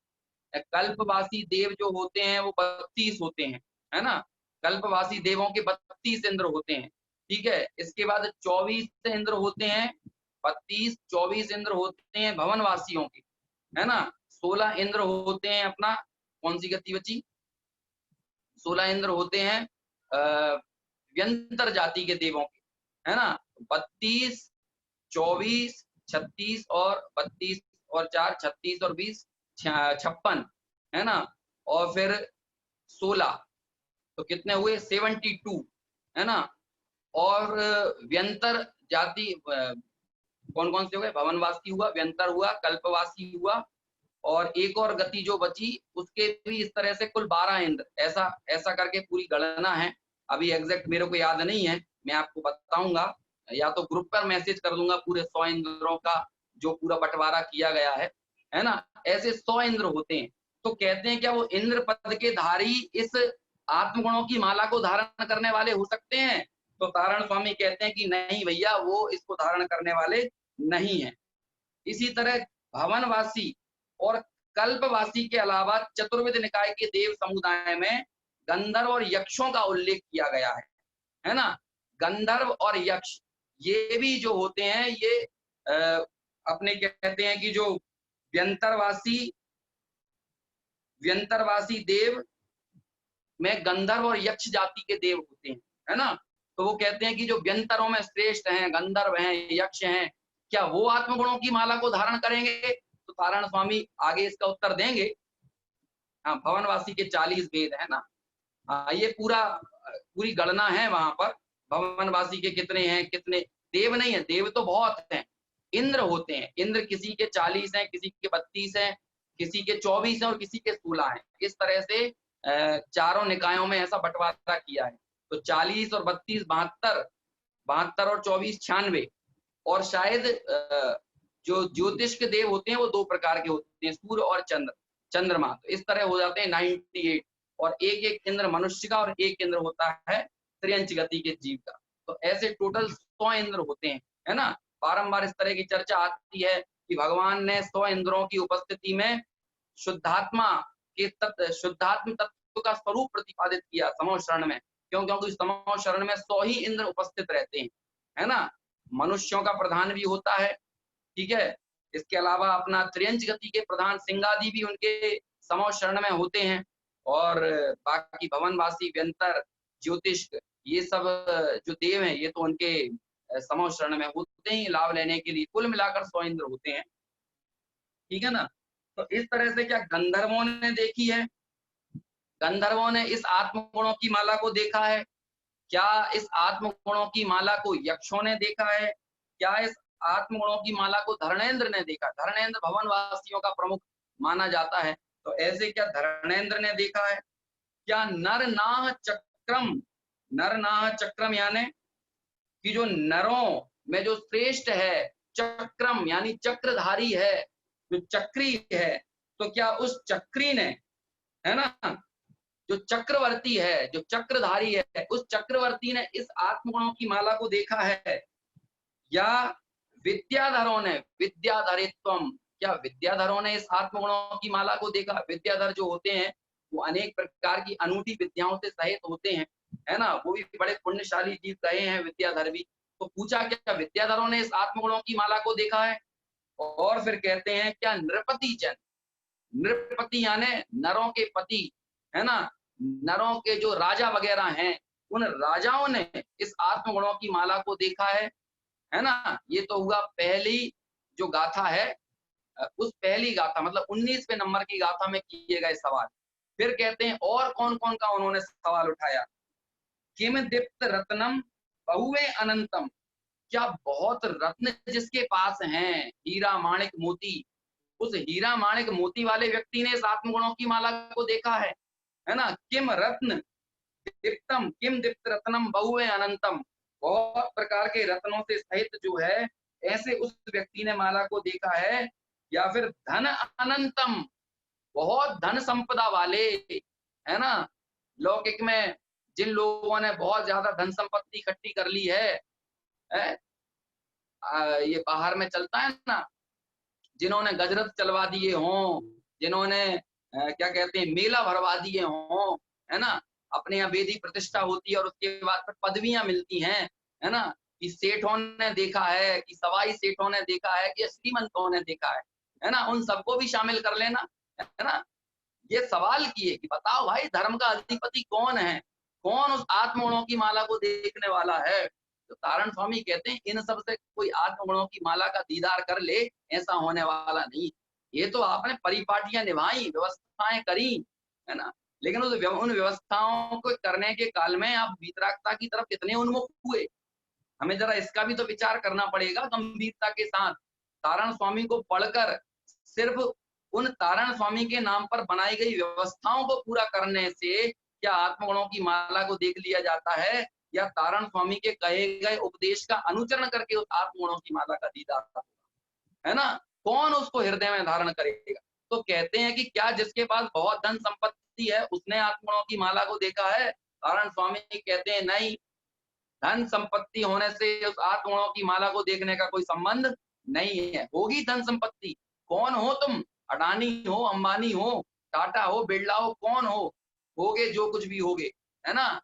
कल्पवासी देव जो होते हैं वो 32 होते हैं, है ना। कल्पवासी देवों के 32 इंद्र होते हैं, ठीक है। इसके बाद 24 इंद्र होते हैं, 32 24 इंद्र होते हैं भवनवासियों के, है ना। 16 इंद्र होते हैं अपना, कौन सी गति बची, 16 इंद्र होते हैं व्यंतर जाति के देवों के, है ना। 32 24 36 और 32 और 4 36 और 20 56, है ना। और फिर 16 तो कितने हुए 72, है ना। और व्यंतर जाति कौन कौन से हो गए, भवनवासी हुआ, व्यंतर हुआ, कल्पवासी हुआ, और एक और गति जो बची उसके भी इस तरह से कुल 12 इंद्र, ऐसा ऐसा करके पूरी गणना है। अभी एग्जैक्ट मेरे को याद नहीं है, मैं आपको बताऊंगा, या तो ग्रुप पर मैसेज कर दूंगा पूरे 100 इंद्रों का जो पूरा बंटवारा किया गया है ना। ऐसे 100 इंद्र होते हैं। तो कहते हैं क्या वो इंद्र पद के धारी इस आत्मगुणों की माला को धारण करने वाले हो सकते हैं? तो तारण स्वामी कहते हैं कि नहीं भैया, वो इसको धारण करने वाले नहीं है। इसी तरह भवनवासी और कल्पवासी के अलावा चतुर्विध निकाय के देव समुदाय में गंधर्व और यक्षों का उल्लेख किया गया है ना। गंधर्व और यक्ष ये भी जो होते हैं ये अपने कहते हैं कि जो व्यंतरवासी देव में गंधर्व और यक्ष जाति के देव होते हैं, है ना। तो वो कहते हैं कि जो व्यंतरों में श्रेष्ठ हैं, गंधर्व हैं, यक्ष हैं, क्या वो आत्मगुणों की माला को धारण करेंगे? तो तारण स्वामी आगे इसका उत्तर देंगे। हाँ, भवनवासी के 40 वेद है ना। हाँ, ये पूरी गणना है वहां पर, भवनवासी के कितने हैं, कितने देव नहीं है, देव तो बहुत हैं, इंद्र होते हैं। इंद्र किसी के 40 हैं, किसी के 32 हैं, किसी के 24 हैं और किसी के 16 हैं। इस तरह से चारों निकायों में ऐसा बंटवारा किया है। तो 40 और 32 72, 72 और 24 96, और शायद जो ज्योतिष के देव होते हैं वो 2 प्रकार के होते हैं, सूर्य और चंद्रमा। तो इस तरह हो जाते हैं 98, और एक एक इंद्र मनुष्य का और एक इंद्र होता है त्रियंच गति के जीव का। तो ऐसे टोटल 100 इंद्र होते हैं, है ना। बारंबार इस तरह की चर्चा आती है कि भगवान ने 100 इंद्रों की उपस्थिति में शुद्धात्मा शुद्धात्म तत्व का स्वरूप प्रतिपादित किया समो शरण में। क्यों? क्योंकि समो शरण में 100 ही इंद्र उपस्थित रहते हैं, है ना। मनुष्यों का प्रधान भी होता है, ठीक है। इसके अलावा अपना त्रियंच गति के प्रधान सिंगादि भी उनके समो शरण में होते हैं, और बाकी भवनवासी, व्यंतर, ज्योतिष, ये सब जो देव हैं ये तो उनके समो शरण में होते ही लाभ लेने के लिए। कुल मिलाकर 100 इंद्र होते हैं। ठीक है ना। तो इस तरह से क्या गंधर्वों ने देखी है, गंधर्वों ने इस आत्म गुणों की माला को देखा है? क्या इस आत्म गुणों की माला को यक्षों ने देखा है? क्या इस आत्म गुणों की माला को धर्मेंद्र ने देखा? धर्मेंद्र भवन वासियों का प्रमुख माना जाता है, तो ऐसे क्या धर्मेंद्र ने देखा है? क्या नरनाह चक्रम, नरनाह चक्रम यानी कि जो नरों में जो श्रेष्ठ है, चक्रम यानी चक्रधारी है, जो चक्री है, तो क्या उस चक्री ने, है ना, जो चक्रवर्ती है, जो चक्रधारी है, उस चक्रवर्ती ने इस आत्मगुणों की माला को देखा है? या विद्याधरों ने, विद्याधरित्वम, क्या विद्याधरों ने इस आत्मगुणों की माला को देखा? विद्याधर जो होते हैं वो अनेक प्रकार की अनूठी विद्याओं से सहित होते हैं, है ना, वो भी बड़े पुण्यशाली जीव रहे हैं विद्याधर भी। तो पूछा क्या विद्याधरों ने इस आत्मगुणों की माला को देखा है? और फिर कहते हैं क्या नृपति जन, नृपति यानी नरों के पति, है ना, नरों के जो राजा वगैरह हैं, उन राजाओं ने इस आत्मगुणों की माला को देखा है ना। ये तो हुआ पहली जो गाथा है, उस पहली गाथा मतलब 19वें नंबर की गाथा में किए गए सवाल। फिर कहते हैं और कौन कौन का उन्होंने सवाल उठाया। किम दीप्त रत्नम बहुवे अनंतम, क्या बहुत रत्न जिसके पास हैं, हीरा माणिक मोती, उस हीरा माणिक मोती वाले व्यक्ति ने इस आत्मगुणों की माला को देखा है ना। किम रत्न दीप्तम, किम दीप्त रत्नम बहुवे अनंतम, बहुत प्रकार के रत्नों से सहित जो है, ऐसे उस व्यक्ति ने माला को देखा है। या फिर धन अनंतम, बहुत धन संपदा वाले, है ना, लौकिक में जिन लोगों ने बहुत ज्यादा धन संपत्ति इकट्ठी कर ली है, ये बाहर में चलता है ना, जिन्होंने गजरत चलवा दिए हों, जिन्होंने क्या कहते हैं मेला भरवा दिए हों, है ना, अपने यहाँ वेदी प्रतिष्ठा होती है और उसके बाद फिर पदवियां मिलती हैं, है ना, कि सेठों ने देखा है, कि सवाई सेठों ने देखा है, कि श्रीमंतों ने देखा है ना, उन सबको भी शामिल कर लेना, है ना। ये सवाल किए कि बताओ भाई धर्म का अधिपति कौन है, कौन उस आत्मगुणों की माला को देखने वाला है। तो तारण स्वामी कहते हैं इन सब से कोई आत्मगुणों की माला का दीदार कर ले, ऐसा होने वाला नहीं। ये तो आपने परिपाटियां निभाई, व्यवस्थाएं करी, है ना, लेकिन उन व्यवस्थाओं को करने के काल में आप वीतरागता की तरफ कितने उन्मुख हुए, हमें जरा इसका भी तो विचार करना पड़ेगा गंभीरता के साथ। तारण स्वामी को पढ़कर सिर्फ उन तारण स्वामी के नाम पर बनाई गई व्यवस्थाओं को पूरा करने से क्या आत्मगुणों की माला को देख लिया जाता है, या तारण स्वामी के कहे गए उपदेश का अनुचरण करके उस आत्मगुणों की माला का दीदार होगा, है ना। कौन उसको हृदय में धारण करेगा। तो कहते हैं कि क्या जिसके पास बहुत धन संपत्ति है उसने आत्मगुणों की माला को देखा है? तारण स्वामी कहते हैं नहीं, धन संपत्ति होने से उस आत्मगुणों की माला को देखने का कोई संबंध नहीं है। होगी धन संपत्ति, कौन हो तुम, अडानी हो, अंबानी हो, टाटा हो, बिरला हो, कौन होगे जो कुछ भी होगे, है ना।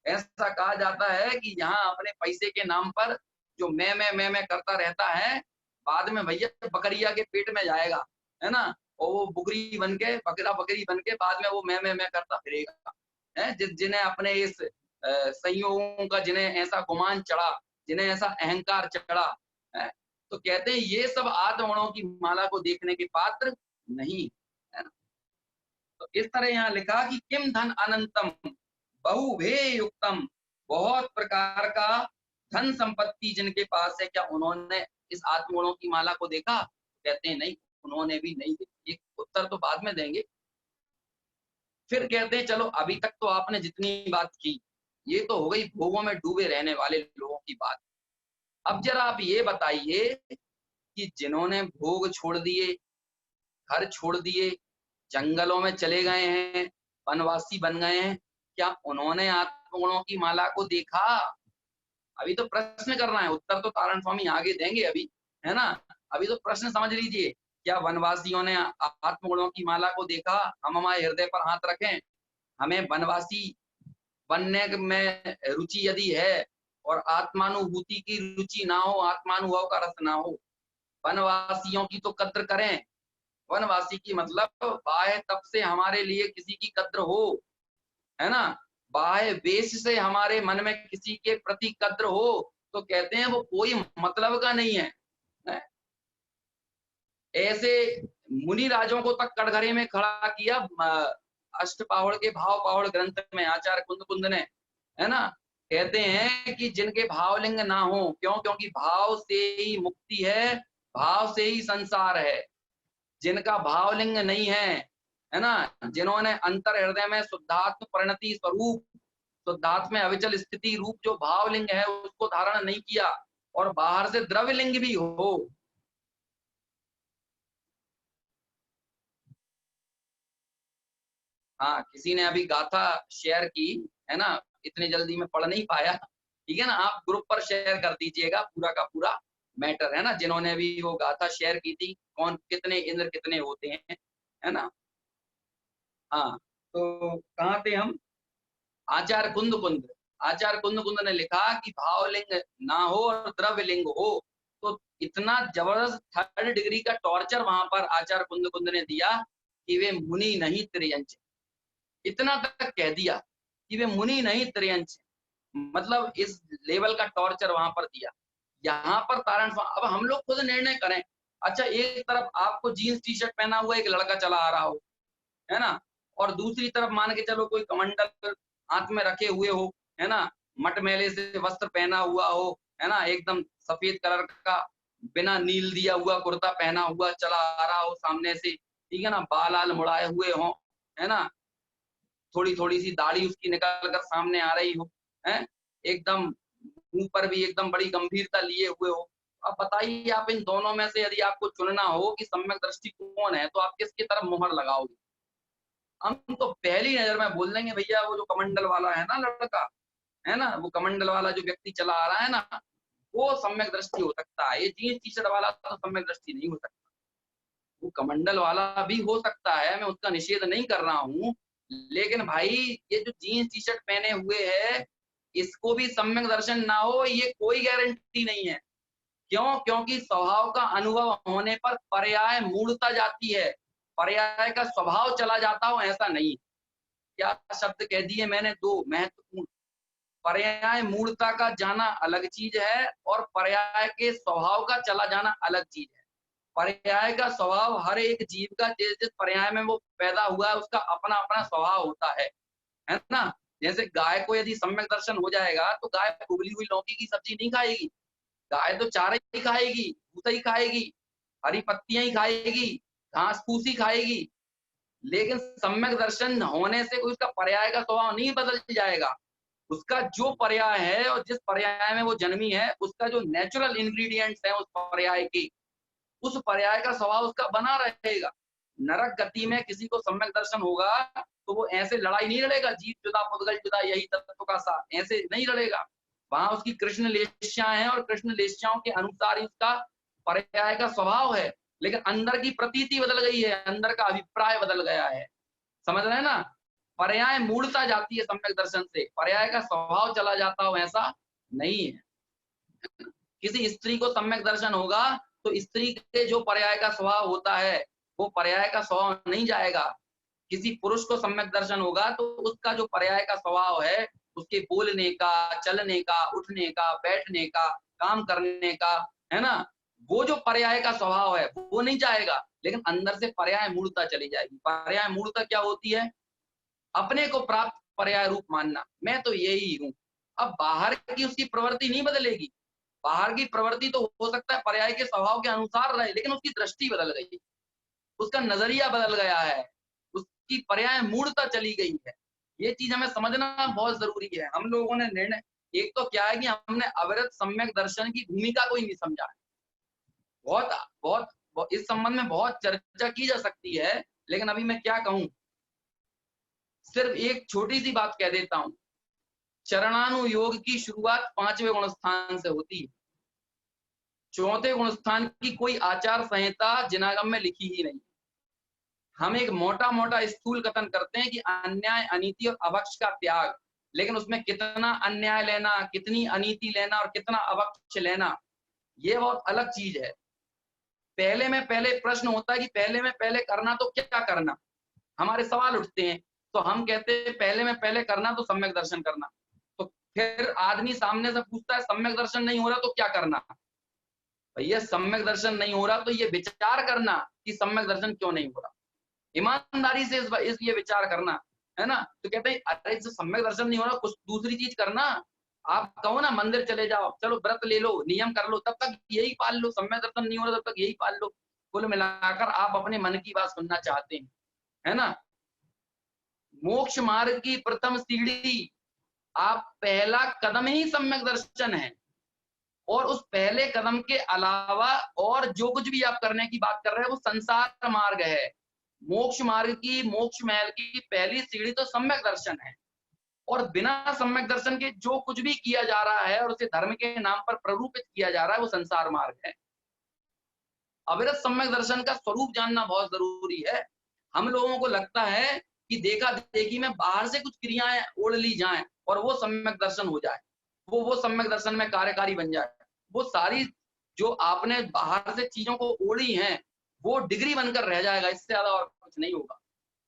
ऐसा कहा जाता है कि यहाँ अपने पैसे के नाम पर जो मैं करता रहता है, बाद में भैया बकरिया के पेट में जाएगा, है ना, और वो बुकरी बन के, बकरा बकरी बन के बाद में वो मैं करता फिरेगा, है। जिन्हें अपने इस संयोगों का, जिन्हें ऐसा गुमान चढ़ा, जिन्हें ऐसा अहंकार चढ़ा, है, तो कहते हैं ये सब आत्मगुणों की माला को देखने के पात्र नहीं, है ना। तो इस तरह यहाँ लिखा कि किम धन अनंतम बहुभे युक्तम, बहुत प्रकार का धन संपत्ति जिनके पास है, क्या उन्होंने इस आत्मगुणों की माला को देखा? कहते हैं नहीं, उन्होंने भी नहीं देखी। ये उत्तर तो बाद में देंगे। फिर कहते हैं चलो अभी तक तो आपने जितनी बात की ये तो हो गई भोगों में डूबे रहने वाले लोगों की बात। अब जरा आप ये बताइए कि जिन्होंने भोग छोड़ दिए, घर छोड़ दिए, जंगलों में चले गए हैं, वनवासी बन गए हैं, क्या उन्होंने आत्मगुणों की माला को देखा? अभी तो प्रश्न करना है, उत्तर तो तारण स्वामी आगे देंगे अभी, है ना। अभी तो प्रश्न समझ लीजिए, क्या वनवासियों ने आत्मगुणों की माला को देखा? हम हमारे हृदय पर हाथ रखें, हमें वनवासी बनने में रुचि यदि है और आत्मानुभूति की रुचि ना हो, आत्मानुभव का रस ना हो, वनवासियों की तो कद्र करें। वनवासी की मतलब बाह्य तप से हमारे लिए किसी की कद्र हो, है ना, बाह्य वेश से हमारे मन में किसी के प्रति कद्र हो, तो कहते हैं वो कोई मतलब का नहीं है। ऐसे मुनि राजों को तक कटघरे में खड़ा किया अष्टपावड़ के भाव पावड़ ग्रंथ में आचार्य कुंद कुंद ने, है ना। कहते हैं कि जिनके भावलिंग ना हो, क्यों? क्योंकि भाव से ही मुक्ति है, भाव से ही संसार है। जिनका भावलिंग नहीं है ना, जिन्होंने अंतर हृदय में शुद्धात्म परिणति स्वरूप, शुद्धात्म में अविचल स्थिति रूप जो भावलिंग है उसको धारण नहीं किया, और बाहर से द्रव्यलिंग भी हो, हाँ, किसी ने अभी गाथा शेयर की है ना, इतनी जल्दी में पढ़ नहीं पाया, ठीक है ना, आप ग्रुप पर शेयर कर दीजिएगा पूरा का पूरा मैटर, है ना, जिन्होंने भी वो गाथा शेयर की थी, कौन कितने इंद्र कितने होते हैं, है ना। हाँ, तो कहाँ थे हम? आचार्य कुंद कुंद, आचार्य कुंद कुंद ने लिखा कि भावलिंग ना हो और द्रव्य लिंग हो, तो इतना जबरदस्त थर्ड डिग्री का टॉर्चर वहां पर आचार्य कुंद कुंद ने दिया कि वे मुनि नहीं त्रियंच, इतना तक कह दिया कि वे मुनि नहीं त्रियंच, मतलब इस लेवल का टॉर्चर वहां पर दिया। यहाँ पर तारण, अब हम लोग खुद निर्णय करें। अच्छा, एक तरफ आपको जीन्स टी शर्ट पहना हुआ एक लड़का चला आ रहा हो, है ना, और दूसरी तरफ मान के चलो कोई कमंडल हाथ में रखे हुए हो, है ना, मटमैले से वस्त्र पहना हुआ हो, है ना, एकदम सफेद कलर का बिना नील दिया हुआ कुर्ता पहना हुआ चला आ रहा हो सामने से, ठीक है ना, बाल आल मुड़ाए हुए हो, है ना, थोड़ी थोड़ी सी दाढ़ी उसकी निकल कर सामने आ रही हो, है, एकदम मुंह पर भी एकदम बड़ी गंभीरता लिए हुए हो। अब बताइए, आप इन दोनों में से यदि आपको चुनना हो कि सम्यक दृष्टि कौन है, तो आप किसकी तरफ मुहर लगाओगे? हम तो पहली नजर में बोल देंगे भैया वो जो कमंडल वाला है ना लड़का, है ना, वो कमंडल वाला जो व्यक्ति चला आ रहा है ना, वो सम्यक दृष्टि हो सकता है। ये जीन्स टी शर्ट वाला तो सम्यक दृष्टि नहीं हो सकता। वो कमंडल वाला भी हो सकता है, मैं उसका निषेध नहीं कर रहा हूँ, लेकिन भाई ये जो जीन्स टी शर्ट पहने हुए है, इसको भी सम्यक दर्शन ना हो, ये कोई गारंटी नहीं है। क्यों? क्योंकि स्वभाव का अनुभव होने पर पर्याय मूढ़ता जाती है, पर्याय का स्वभाव चला जाता हो ऐसा नहीं। क्या शब्द कह दिए मैंने, दो महत्वपूर्ण। पर्याय मूढ़ता का जाना अलग चीज है, और पर्याय के स्वभाव का चला जाना अलग चीज है। पर्याय का स्वभाव हर एक जीव का, जिस जिस पर्याय में वो पैदा हुआ है उसका अपना अपना स्वभाव होता है ना। जैसे गाय को यदि सम्यक दर्शन हो जाएगा तो गाय उबली हुई लौकी की सब्जी नहीं खाएगी, गाय तो चारा ही खाएगी, भूसा ही खाएगी, हरी पत्तियां ही खाएगी, घास फूस ही खाएगी। लेकिन सम्यक दर्शन होने से उसका पर्याय का स्वभाव नहीं बदल जाएगा। उसका जो पर्याय है और जिस पर्याय में वो जन्मी है, उसका जो नेचुरल इंग्रेडिएंट्स है उस पर्याय के, उस पर्याय का स्वभाव उसका बना रहेगा। नरक गति में किसी को सम्यक दर्शन होगा तो वो ऐसे लड़ाई नहीं लड़ेगा, जीव जुदा पुद्गल जुदा यही तत्व का साथ, ऐसे नहीं लड़ेगा। वहां उसकी कृष्ण लेश्याएं हैं और कृष्ण लेश्याओं के अनुसार ही उसका पर्याय का स्वभाव है, लेकिन अंदर की प्रतीति बदल गई है, अंदर का अभिप्राय बदल गया है। समझ रहे हैं ना? पर्याय मूढ़ता जाती है सम्यक दर्शन से, पर्याय का स्वभाव चला जाता हो ऐसा नहीं है। किसी स्त्री को सम्यक दर्शन होगा तो स्त्री के जो पर्याय का स्वभाव होता है वो पर्याय का स्वभाव नहीं जाएगा। किसी पुरुष को सम्यक दर्शन होगा तो उसका जो पर्याय का स्वभाव है, उसके बोलने का, चलने का, उठने का, बैठने का, काम करने का, है ना, वो जो पर्याय का स्वभाव है वो नहीं जाएगा, लेकिन अंदर से पर्याय मूढ़ता चली जाएगी। पर्याय मूढ़ता क्या होती है? अपने को प्राप्त पर्याय रूप मानना, मैं तो यही हूं। अब बाहर की उसकी प्रवृत्ति नहीं बदलेगी, बाहर की प्रवृत्ति तो हो सकता है पर्याय के स्वभाव के अनुसार रहे, लेकिन उसकी दृष्टि बदल गई, उसका नजरिया बदल गया है, उसकी पर्याय मूढ़ता चली गई है। ये चीज हमें समझना बहुत जरूरी है। हम लोगों ने निर्णय, एक तो क्या है कि हमने अविरत सम्यक दर्शन की भूमिका को ही नहीं समझा है। बहुत बहुत इस संबंध में बहुत चर्चा की जा सकती है, लेकिन अभी मैं क्या कहूं, सिर्फ एक छोटी सी बात कह देता हूं। चरणानुयोग की शुरुआत 5वें गुणस्थान से होती है। चौथे गुणस्थान की कोई आचार संहिता जिनागम में लिखी ही नहीं। हम एक मोटा मोटा स्थूल कथन करते हैं कि अन्याय, अनीति और अभक्ष का त्याग, लेकिन उसमें कितना अन्याय लेना, कितनी अनीति लेना और कितना अभक्ष लेना, ये बहुत अलग चीज है। पहले में पहले प्रश्न होता है कि पहले में पहले करना तो क्या करना, हमारे सवाल उठते हैं, तो हम कहते हैं पहले में पहले करना तो सम्यक दर्शन करना। तो फिर आदमी सामने से पूछता है सम्यक दर्शन नहीं हो रहा तो क्या करना? भैया सम्यक दर्शन नहीं हो रहा तो ये विचार करना कि सम्यक दर्शन क्यों नहीं हो रहा, ईमानदारी से इस ये विचार करना, है ना। तो कहते हैं अरे जो सम्यक दर्शन नहीं हो रहा कुछ दूसरी चीज करना। आप कहो ना मंदिर चले जाओ, चलो व्रत ले लो, नियम कर लो, तब तक यही पाल लो, सम्यक दर्शन नहीं हो रहा तब तक यही पाल लो। कुल मिलाकर आप अपने मन की बात सुनना चाहते हैं, है ना। मोक्ष मार्ग की प्रथम सीढ़ी, आप पहला कदम ही सम्यक दर्शन है, और उस पहले कदम के अलावा और जो कुछ भी आप करने की बात कर रहे हैं वो संसार मार्ग है। मोक्ष मार्ग की, मोक्ष महल की पहली सीढ़ी तो सम्यक दर्शन है, और बिना सम्यक दर्शन के जो कुछ भी किया जा रहा है और उसे धर्म के नाम पर प्ररूपित किया जा रहा है वो संसार मार्ग है। अविरत सम्यक दर्शन का स्वरूप जानना बहुत जरूरी है। हम लोगों को लगता है कि देखा देखी में बाहर से कुछ क्रियाएं ओढ़ ली जाएं और वो सम्यक दर्शन हो जाए, वो सम्यक दर्शन में कार्यकारी बन जाए। वो सारी जो आपने बाहर से चीजों को ओढ़ी हैं वो डिग्री बनकर रह जाएगा, इससे ज्यादा और कुछ नहीं होगा।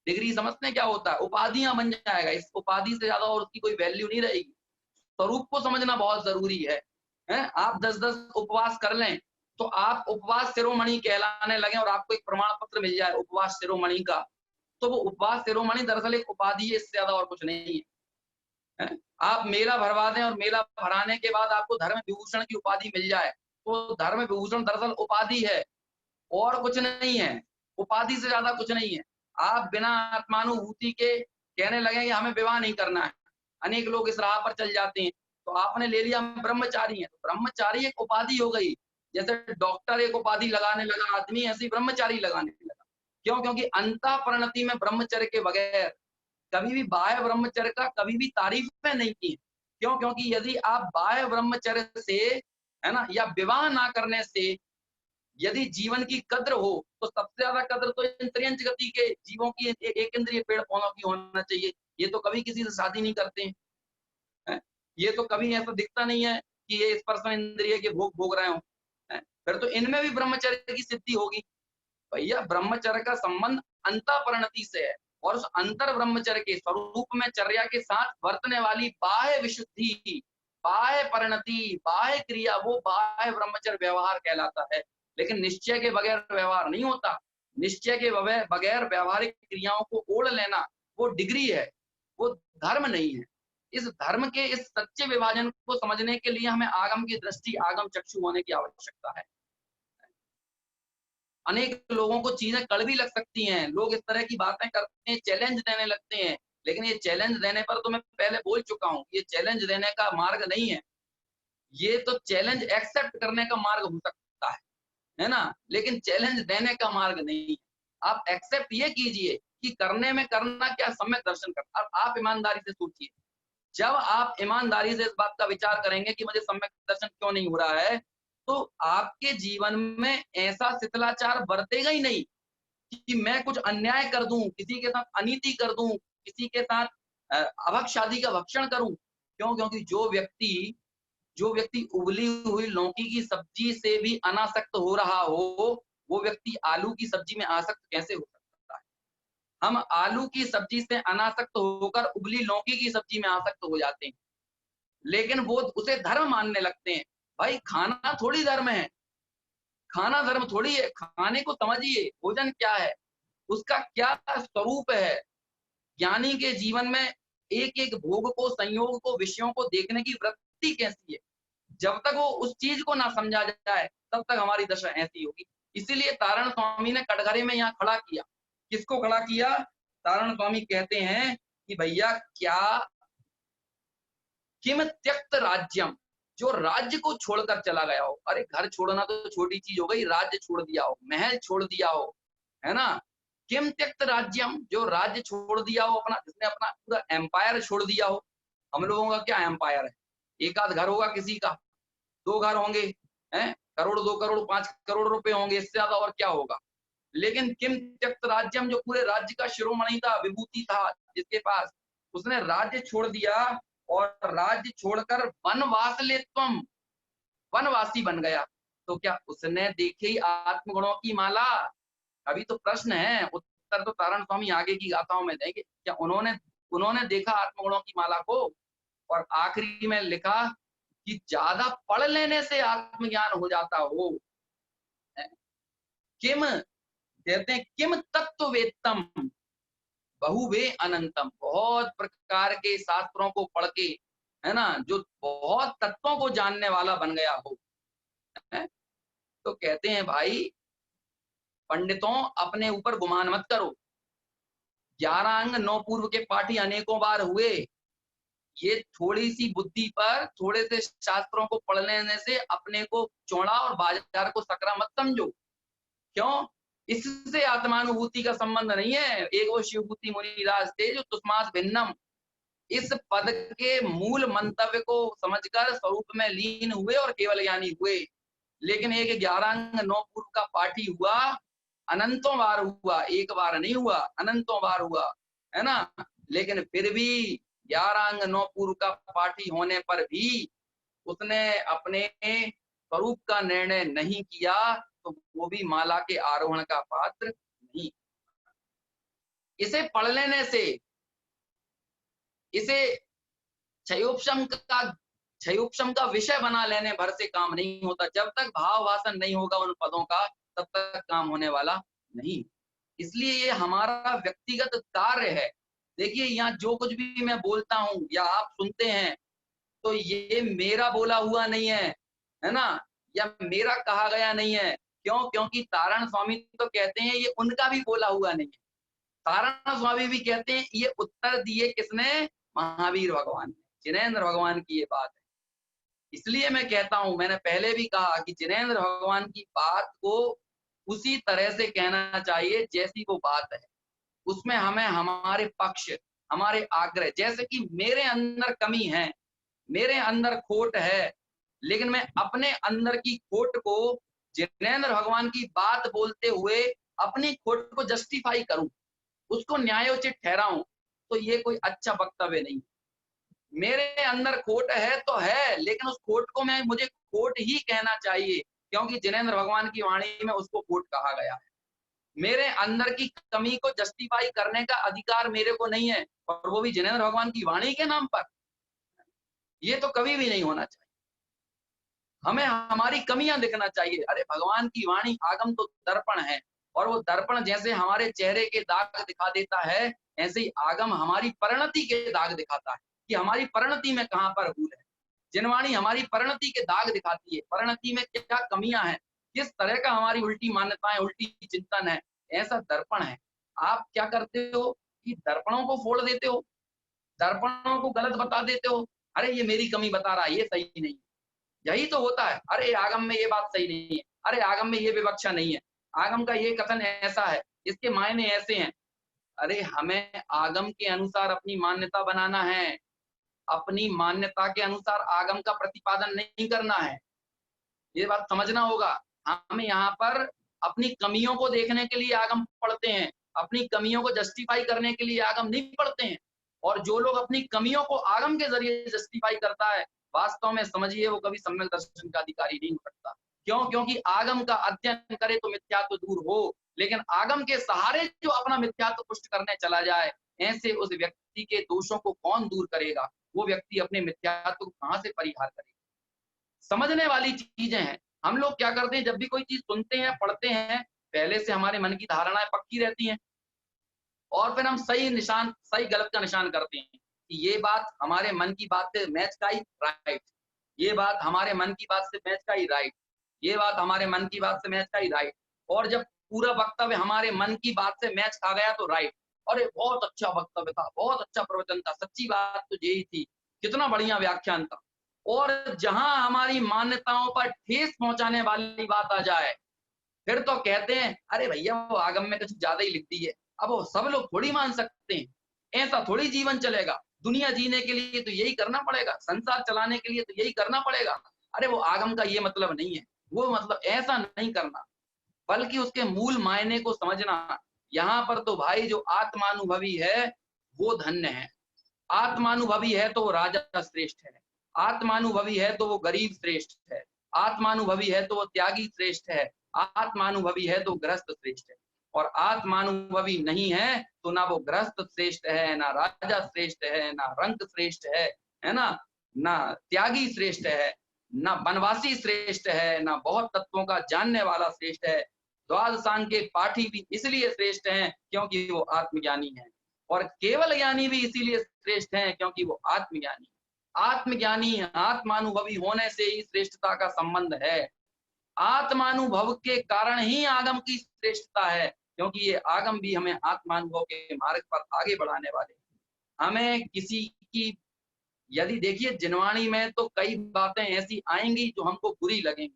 डिग्री समझते हैं क्या होता है, उपाधियां बन जाएगा, इस उपाधि से ज्यादा और उसकी कोई वैल्यू नहीं रहेगी। स्वरूप को समझना बहुत जरूरी है। आप 10-10 उपवास कर लें तो आप उपवास शिरोमणि कहलाने लगे और आपको एक प्रमाण पत्र मिल जाए उपवास शिरोमणि का, तो वो उपवास शिरोमणि दरअसल एक उपाधि है, इससे ज्यादा और कुछ नहीं है। आप मेला भरवा दें और मेला भराने के बाद आपको धर्म विभूषण की उपाधि मिल जाए तो धर्म विभूषण दरअसल उपाधि है और कुछ नहीं है, उपाधि से ज्यादा कुछ नहीं है। आप बिना आत्मानुभूति के कहने लगे कि हमें विवाह नहीं करना है, अनेक लोग इस राह पर चल जाते हैं, तो आपने ले लिया ब्रह्मचारी है, तो ब्रह्मचारी एक उपाधि हो गई। जैसे डॉक्टर एक उपाधि लगाने लगा आदमी, ऐसे ब्रह्मचारी लगाने लगा। क्यों? क्योंकि अंतःपरिणति में ब्रह्मचर्य के बगैर कभी भी बाह्य ब्रह्मचर्य का कभी भी तारीफें नहीं की। क्यों? क्योंकि यदि आप बाह्य ब्रह्मचर्य से, है ना, या विवाह ना करने से यदि जीवन की कद्र हो तो सबसे ज्यादा कद्र तो इंद्रियंच गति के जीवों की, एक इंद्रिय पेड़ पौधों की होना चाहिए। ये तो कभी किसी से शादी नहीं करते हैं। ये तो कभी ऐसा दिखता नहीं है कि ये स्पर्श इंद्रिय के भोग भोग रहे हो। फिर तो इनमें भी ब्रह्मचर्य की सिद्धि होगी। भैया ब्रह्मचर्य का संबंध अंतःपरिणति से है, और उस अंतर ब्रह्मचर्य के स्वरूप में चर्या के साथ वर्तने वाली बाह्य विशुद्धि, बाह्य परिणति, बाह्य क्रिया, वो बाह्य ब्रह्मचर्य व्यवहार कहलाता है। लेकिन निश्चय के बगैर व्यवहार नहीं होता। निश्चय के बगैर व्यवहारिक क्रियाओं को ओढ़ लेना वो डिग्री है, वो धर्म नहीं है। इस धर्म के इस सच्चे विभाजन को समझने के लिए हमें आगम की दृष्टि, आगम चक्षु होने की आवश्यकता है। अनेक लोगों को चीजें कड़वी लग सकती हैं, लोग इस तरह की बातें करते हैं, चैलेंज देने लगते हैं, लेकिन ये चैलेंज देने पर तो मैं पहले बोल चुका हूं, ये चैलेंज देने का मार्ग नहीं है। ये तो चैलेंज एक्सेप्ट करने का मार्ग हो सकता है ना, लेकिन चैलेंज देने का मार्ग नहीं है। आप एक्सेप्ट ये कीजिए कि करने में करना क्या, सम्यक दर्शन करना। अब आप ईमानदारी से सोचिए, जब आप ईमानदारी से इस बात का विचार करेंगे कि मुझे सम्यक दर्शन क्यों नहीं हो रहा है, तो आपके जीवन में ऐसा शिथिलाचार बरतेगा ही नहीं कि मैं कुछ अन्याय कर दूं, किसी के साथ अनीति कर दूं, किसी के साथ अभक्ष आदि का भक्षण करूं। क्यों? क्योंकि जो व्यक्ति उबली हुई लौकी की सब्जी से भी अनासक्त हो रहा हो, वो व्यक्ति आलू की सब्जी में आसक्त कैसे हो सकता है? हम आलू की सब्जी से अनासक्त होकर उबली लौकी की सब्जी में आसक्त हो जाते हैं, लेकिन वो उसे धर्म मानने लगते हैं। भाई खाना थोड़ी धर्म है, खाना धर्म थोड़ी है। खाने को समझिए, भोजन क्या है, उसका क्या स्वरूप है। ज्ञानी के जीवन में एक एक भोग को, संयोग को, विषयों को देखने की वृत्ति कैसी है। जब तक वो उस चीज को ना समझा जाए तब तक हमारी दशा ऐसी होगी। इसीलिए तारण स्वामी ने कटघरे में यहाँ खड़ा किया। किसको खड़ा किया? तारण स्वामी कहते हैं कि भैया क्या किम त्यक्त राज्यम, जो राज्य को छोड़कर चला गया हो। अरे घर छोड़ना तो छोटी चीज हो गई, राज्य छोड़ दिया हो, महल छोड़ दिया हो, है ना। किम त्यक्त राज्यम, जो राज्य छोड़ दिया हो अपना, जिसने अपना पूरा एम्पायर छोड़ दिया हो। हम लोगों का क्या एम्पायर है? एक आध घर होगा किसी का, 2 घर होंगे, हैं, करोड़ 2 करोड़ 5 करोड़ रुपए होंगे, इससे ज्यादा और क्या होगा। लेकिन किम त्यक्त राज्यम, जो पूरे राज्य का शिरोमणि था, विभूति था जिसके पास, उसने राज्य छोड़ दिया और राज्य छोड़कर वनवासलेत्वम, वनवासी बन गया। तो क्या उसने देखी आत्मगुणों की माला? अभी तो प्रश्न है, उत्तर तो तारण स्वामी आगे की गाथाओं में देंगे। क्या उन्होंने देखा आत्मगुणों की माला को? और आखिरी में लिखा कि ज्यादा पढ़ लेने से आत्मज्ञान हो जाता हो, किम कहते हैं, किम तत्व वेत्तम बहुवे अनंतम, बहुत प्रकार के शास्त्रों को पढ़ के, है ना, जो बहुत तत्वों को जानने वाला बन गया हो, है? तो कहते हैं भाई पंडितों अपने ऊपर गुमान मत करो। 11 अंग 9 पूर्व के पाठी अनेकों बार हुए, ये थोड़ी सी बुद्धि पर थोड़े से शास्त्रों को पढ़ लेने से अपने को चौड़ा और बाजार को सकरा मत समझो। क्यों? इससे आत्मानुभूति का संबंध नहीं है। एक वो शिवभूति मुनिराज थे जो तुष्मास भिन्नम, इस पद के मूल मंतव्य को समझकर स्वरूप में लीन हुए और केवल ज्ञानी हुए। लेकिन एक 11 अंग 9 पूर्व का पाठी हुआ, अनंतों बार हुआ, एक बार नहीं हुआ, अनंतों बार हुआ, है ना। लेकिन फिर भी 11 अंग 9 पूर्व का पाठी होने पर भी उसने अपने स्वरूप का निर्णय नहीं किया, तो वो भी माला के आरोहण का पात्र नहीं। इसे पढ़ लेने से, इसे क्षयोपशम का विषय बना लेने भर से काम नहीं होता। जब तक भाव वासन नहीं होगा उन पदों का, तब तक काम होने वाला नहीं। इसलिए ये हमारा व्यक्तिगत कार्य है। देखिए यहाँ जो कुछ भी मैं बोलता हूँ या आप सुनते हैं, तो ये मेरा बोला हुआ नहीं है ना, या मेरा कहा गया नहीं है। क्यों? क्योंकि तारण स्वामी तो कहते हैं ये उनका भी बोला हुआ नहीं है। तारण स्वामी भी कहते हैं ये उत्तर दिए किसने? महावीर भगवान ने, जिनेंद्र भगवान की ये बात है। इसलिए मैं कहता हूं, मैंने पहले भी कहा कि जिनेंद्र भगवान की बात को उसी तरह से कहना चाहिए जैसी वो बात है। उसमें हमें हमारे पक्ष, हमारे आग्रह, जैसे कि मेरे अंदर कमी है, मेरे अंदर खोट है, लेकिन मैं अपने अंदर की खोट को जिनेंद्र भगवान की बात बोलते हुए अपनी खोट को जस्टिफाई करूं, उसको न्यायोचित ठहराऊं, तो ये कोई अच्छा वक्तव्य नहीं। मेरे अंदर खोट है तो है, लेकिन उस खोट को मुझे खोट ही कहना चाहिए, क्योंकि जिनेंद्र भगवान की वाणी में उसको खोट कहा गया है। मेरे अंदर की कमी को जस्टिफाई करने का अधिकार मेरे को नहीं है, और वो भी जिनेंद्र भगवान की वाणी के नाम पर। ये तो कभी भी नहीं होना चाहिए। हमें हमारी कमियां दिखना चाहिए। अरे भगवान की वाणी आगम तो दर्पण है, और वो दर्पण जैसे हमारे चेहरे के दाग दिखा देता है, ऐसे ही आगम हमारी परिणति के दाग दिखाता है कि हमारी परिणति में कहां पर भूल है। जिनवाणी हमारी परिणति के दाग दिखाती है, परिणति में क्या कमियां हैं, किस तरह का हमारी उल्टी मान्यताएं, उल्टी चिंतन है, ऐसा दर्पण है। आप क्या करते हो कि दर्पणों को फोड़ देते हो, दर्पणों को गलत बता देते हो। अरे ये मेरी कमी बता रहा है, ये सही नहीं है। यही तो होता है। अरे आगम में ये बात सही नहीं है, अरे आगम में ये विवक्षा नहीं है, आगम का ये कथन ऐसा है, इसके मायने ऐसे हैं। अरे हमें आगम के अनुसार अपनी मान्यता बनाना है, अपनी मान्यता के अनुसार आगम का प्रतिपादन नहीं करना है। ये बात समझना होगा। हम यहाँ पर अपनी कमियों को देखने के लिए आगम पढ़ते हैं, अपनी कमियों को जस्टिफाई करने के लिए आगम नहीं पढ़ते हैं। और जो लोग अपनी कमियों को आगम के जरिए जस्टिफाई करता है, वास्तव में समझिए वो कभी सम्यक दर्शन का अधिकारी नहीं हो सकता। क्यों? क्योंकि आगम का अध्ययन करे तो मिथ्यात्व दूर हो, लेकिन आगम के सहारे जो अपना मिथ्यात्व पुष्ट करने चला जाए, ऐसे उस व्यक्ति के दोषों को कौन दूर करेगा? वो व्यक्ति अपने मिथ्यात्व को कहां से परिहार करेगा? समझने वाली चीजें हैं। हम लोग क्या करते हैं, जब भी कोई चीज सुनते हैं, पढ़ते हैं, पहले से हमारे मन की धारणाएं पक्की रहती हैं, और फिर हम सही गलत का निशान करते हैं कि ये बात हमारे मन की बात से मैच का ही राइट, ये बात हमारे मन की बात से मैच का ही राइट, ये बात हमारे मन की बात से मैच का ही राइट। और जब पूरा वक्तव्य हमारे मन की बात से मैच खा गया तो राइट, अरे बहुत अच्छा वक्तव्य था, बहुत अच्छा प्रवचन था, सच्ची बात तो यही थी, कितना बढ़िया व्याख्यान था। और जहां हमारी मान्यताओं पर ठेस पहुंचाने वाली बात आ जाए, फिर तो कहते हैं अरे भैया वो आगम में कुछ ज्यादा ही लिख दी है। अब वो सब लोग थोड़ी मान सकते हैं, ऐसा थोड़ी जीवन चलेगा। दुनिया जीने के लिए तो यही करना पड़ेगा, संसार चलाने के लिए तो यही करना पड़ेगा। अरे वो आगम का ये मतलब नहीं है, वो मतलब ऐसा नहीं करना, बल्कि उसके मूल मायने को समझना। यहाँ पर तो भाई जो आत्मानुभवी है वो धन्य है, आत्मानुभवी है तो वो राजा श्रेष्ठ है, आत्मानुभवी है तो वो गरीब श्रेष्ठ है, आत्मानुभवी है तो वो त्यागी श्रेष्ठ है, आत्मानुभवी है तो गृहस्थ श्रेष्ठ है। और आत्मानुभवी नहीं है तो ना वो गृहस्थ श्रेष्ठ है, ना राजा श्रेष्ठ है, ना रंक श्रेष्ठ है ना त्यागी श्रेष्ठ है, ना वनवासी श्रेष्ठ है, ना बहुत तत्वों का जानने वाला श्रेष्ठ है। द्वादशांग के पाठी भी इसलिए श्रेष्ठ हैं क्योंकि वो आत्मज्ञानी हैं, और केवल ज्ञानी भी इसीलिए श्रेष्ठ हैं क्योंकि वो आत्मज्ञानी। आत्मज्ञानी आत्मानुभवी होने से ही श्रेष्ठता का संबंध है। आत्मानुभव के कारण ही आगम की श्रेष्ठता है, क्योंकि ये आगम भी हमें आत्मानुभव के मार्ग पर आगे बढ़ाने वाले हैं। हमें किसी की, यदि देखिए जिनवाणी में तो कई बातें ऐसी आएंगी जो हमको बुरी लगेंगी,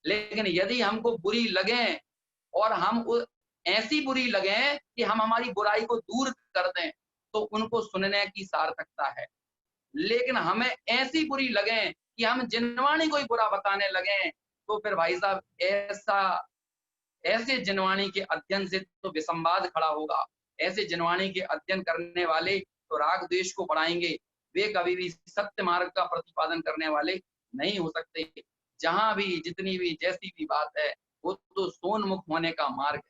लेकिन यदि हमको बुरी लगे और हम ऐसी बुरी लगे कि हम हमारी बुराई को दूर कर दें, तो उनको सुनने की सार्थकता है। लेकिन हमें ऐसी बुरी लगे कि हम जिनवाणी को ही बुरा बताने लगे, तो फिर भाई साहब ऐसे जिनवाणी के अध्ययन से तो विसंवाद खड़ा होगा। ऐसे जिनवाणी के अध्ययन करने वाले तो राग द्वेष को बढ़ाएंगे, वे कभी भी सत्य मार्ग का प्रतिपादन करने वाले नहीं हो सकते। जहां भी जितनी भी जैसी भी बात है, वो तो सोनमुख होने का मार्ग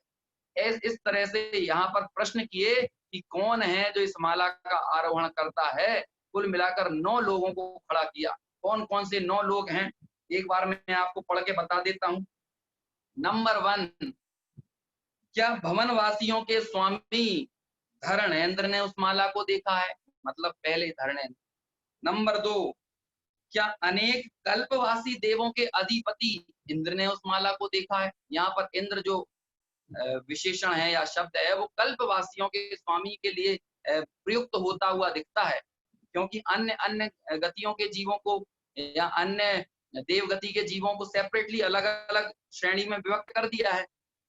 है। इस तरह से यहाँ पर प्रश्न किए कि कौन है जो इस माला का आरोहण करता है। कुल मिलाकर 9 लोगों को खड़ा किया। कौन कौन से 9 लोग हैं, एक बार मैं आपको पढ़ के बता देता हूं। नंबर 1, क्या भवन वासियों के स्वामी धरणेन्द्र ने उस माला को देखा है, मतलब पहले धरणेन्द्र। नंबर 2, क्या अनेक कल्पवासी देवों के अधिपति इंद्र ने उस माला को देखा है। यहाँ पर इंद्र जो विशेषण है या शब्द है, वो कल्पवासियों के स्वामी के लिए प्रयुक्त होता हुआ दिखता है, क्योंकि अन्य अन्य गतियों के जीवों को या अन्य देवगति के जीवों को सेपरेटली अलग अलग श्रेणी में विभक्त कर दिया है।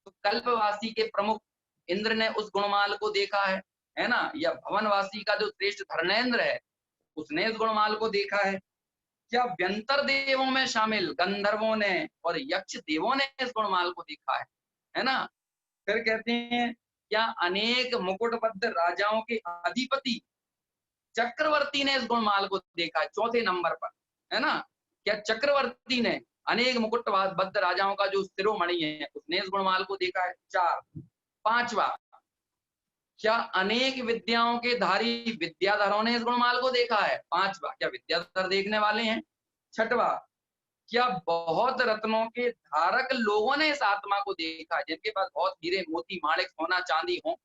तो कल्पवासी के प्रमुख इंद्र ने उस गुणमाल को देखा है ना। या भवनवासी का जो श्रेष्ठ धर्मेंद्र है, उसने इस गुणमाल को देखा है। क्या व्यंतर देवों में शामिल गंधर्वों ने और यक्ष देवों ने इस गुणमाल को देखा है ना। फिर कहते हैं, क्या अनेक मुकुटबद्ध राजाओं के अधिपति चक्रवर्ती ने इस गुणमाल को देखा है, चौथे नंबर पर, है ना। क्या चक्रवर्ती ने अनेक मुकुटबद्ध राजाओं का जो शिरोमणि है, उसने इस गुणमाल को देखा है। 4, 5वां, क्या अनेक विद्याओं के धारी विद्याधरों ने इस गुणमाल को देखा है। 5वां, क्या विद्याधर देखने वाले हैं। 6वां, क्या बहुत रत्नों के धारक लोगों ने इस आत्मा को देखा है, जिनके पास बहुत हीरे मोती माणिक सोना चांदी हो,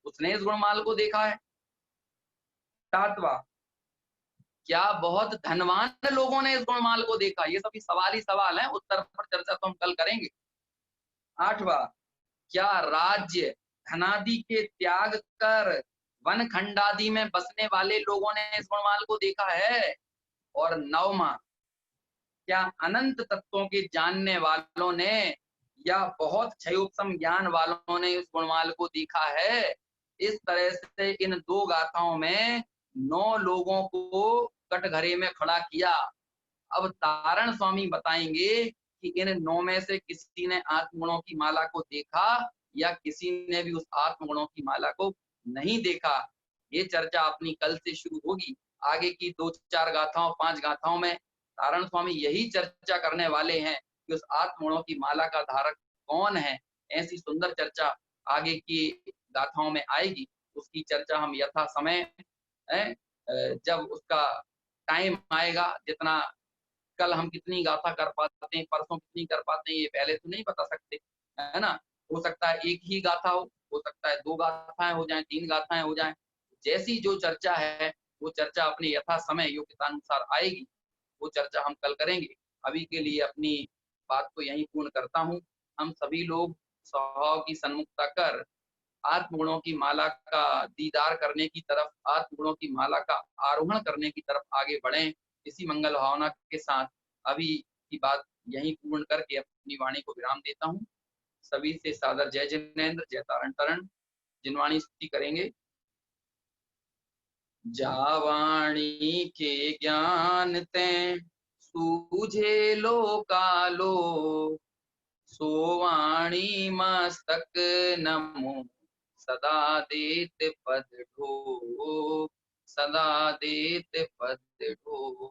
उसने इस गुणमाल को देखा है। 7वां, क्या बहुत धनवान लोगों ने इस गुणमाल को देखा। ये सभी सवाल ही सवाल हैं, उत्तर पर चर्चा तो हम कल करेंगे। 8वां, क्या राज्य धनादि के त्याग कर वन खंडादि में बसने वाले लोगों ने इस गुणमाल को देखा है। और 9वां, क्या अनंत तत्वों के जानने वालों ने या बहुत क्षयोपम ज्ञान वालों ने इस गुणमाल को देखा है। इस तरह से इन 2 गाथाओं में 9 लोगों को कटघरे में खड़ा किया। अब तारण स्वामी बताएंगे कि इन 9 में से किसी ने आत्मगुणों की माला को देखा या किसी ने भी उस आत्मगुणों की माला को नहीं देखा। ये चर्चा अपनी कल से शुरू होगी। आगे की 2-4 गाथाओं 5 गाथाओं में तारण स्वामी यही चर्चा करने वाले हैं कि उस आत्मगुणों की माला का धारक कौन है। ऐसी सुंदर चर्चा आगे की गाथाओं में आएगी। उसकी चर्चा हम यथा समय जब उसका टाइम आएगा, जितना कल हम कितनी गाथा कर पाते हैं, परसों कितनी कर पाते हैं, ये पहले तो नहीं बता सकते, है ना। हो सकता है एक ही गाथा हो सकता है 2 गाथाएं हो जाएं, 3 गाथाएं हो जाएं। जैसी जो चर्चा है, वो चर्चा अपने यथा समय योग्यतानुसार आएगी। वो चर्चा हम कल करेंगे। अभी के लिए अपनी बात को यहीं पूर्ण करता हूँ। हम सभी लोग स्वभाव की सन्मुखता कर आत्मगुणों की माला का दीदार करने की तरफ, आत्मगुणों की माला का आरोहण करने की तरफ आगे बढ़ें। इसी मंगल भावना के साथ अभी की बात यहीं पूर्ण करके अपनी वाणी को विराम देता हूँ। सभी से सादर जय जिनेन्द्र, जय तारण तरण। जिनवाणी स्तुति करेंगे। जावाणी के ज्ञान ते सूझे लोकालो, सोवाणी मस्तक नमो सदा देत पद ढो, सदा देत पद ढो।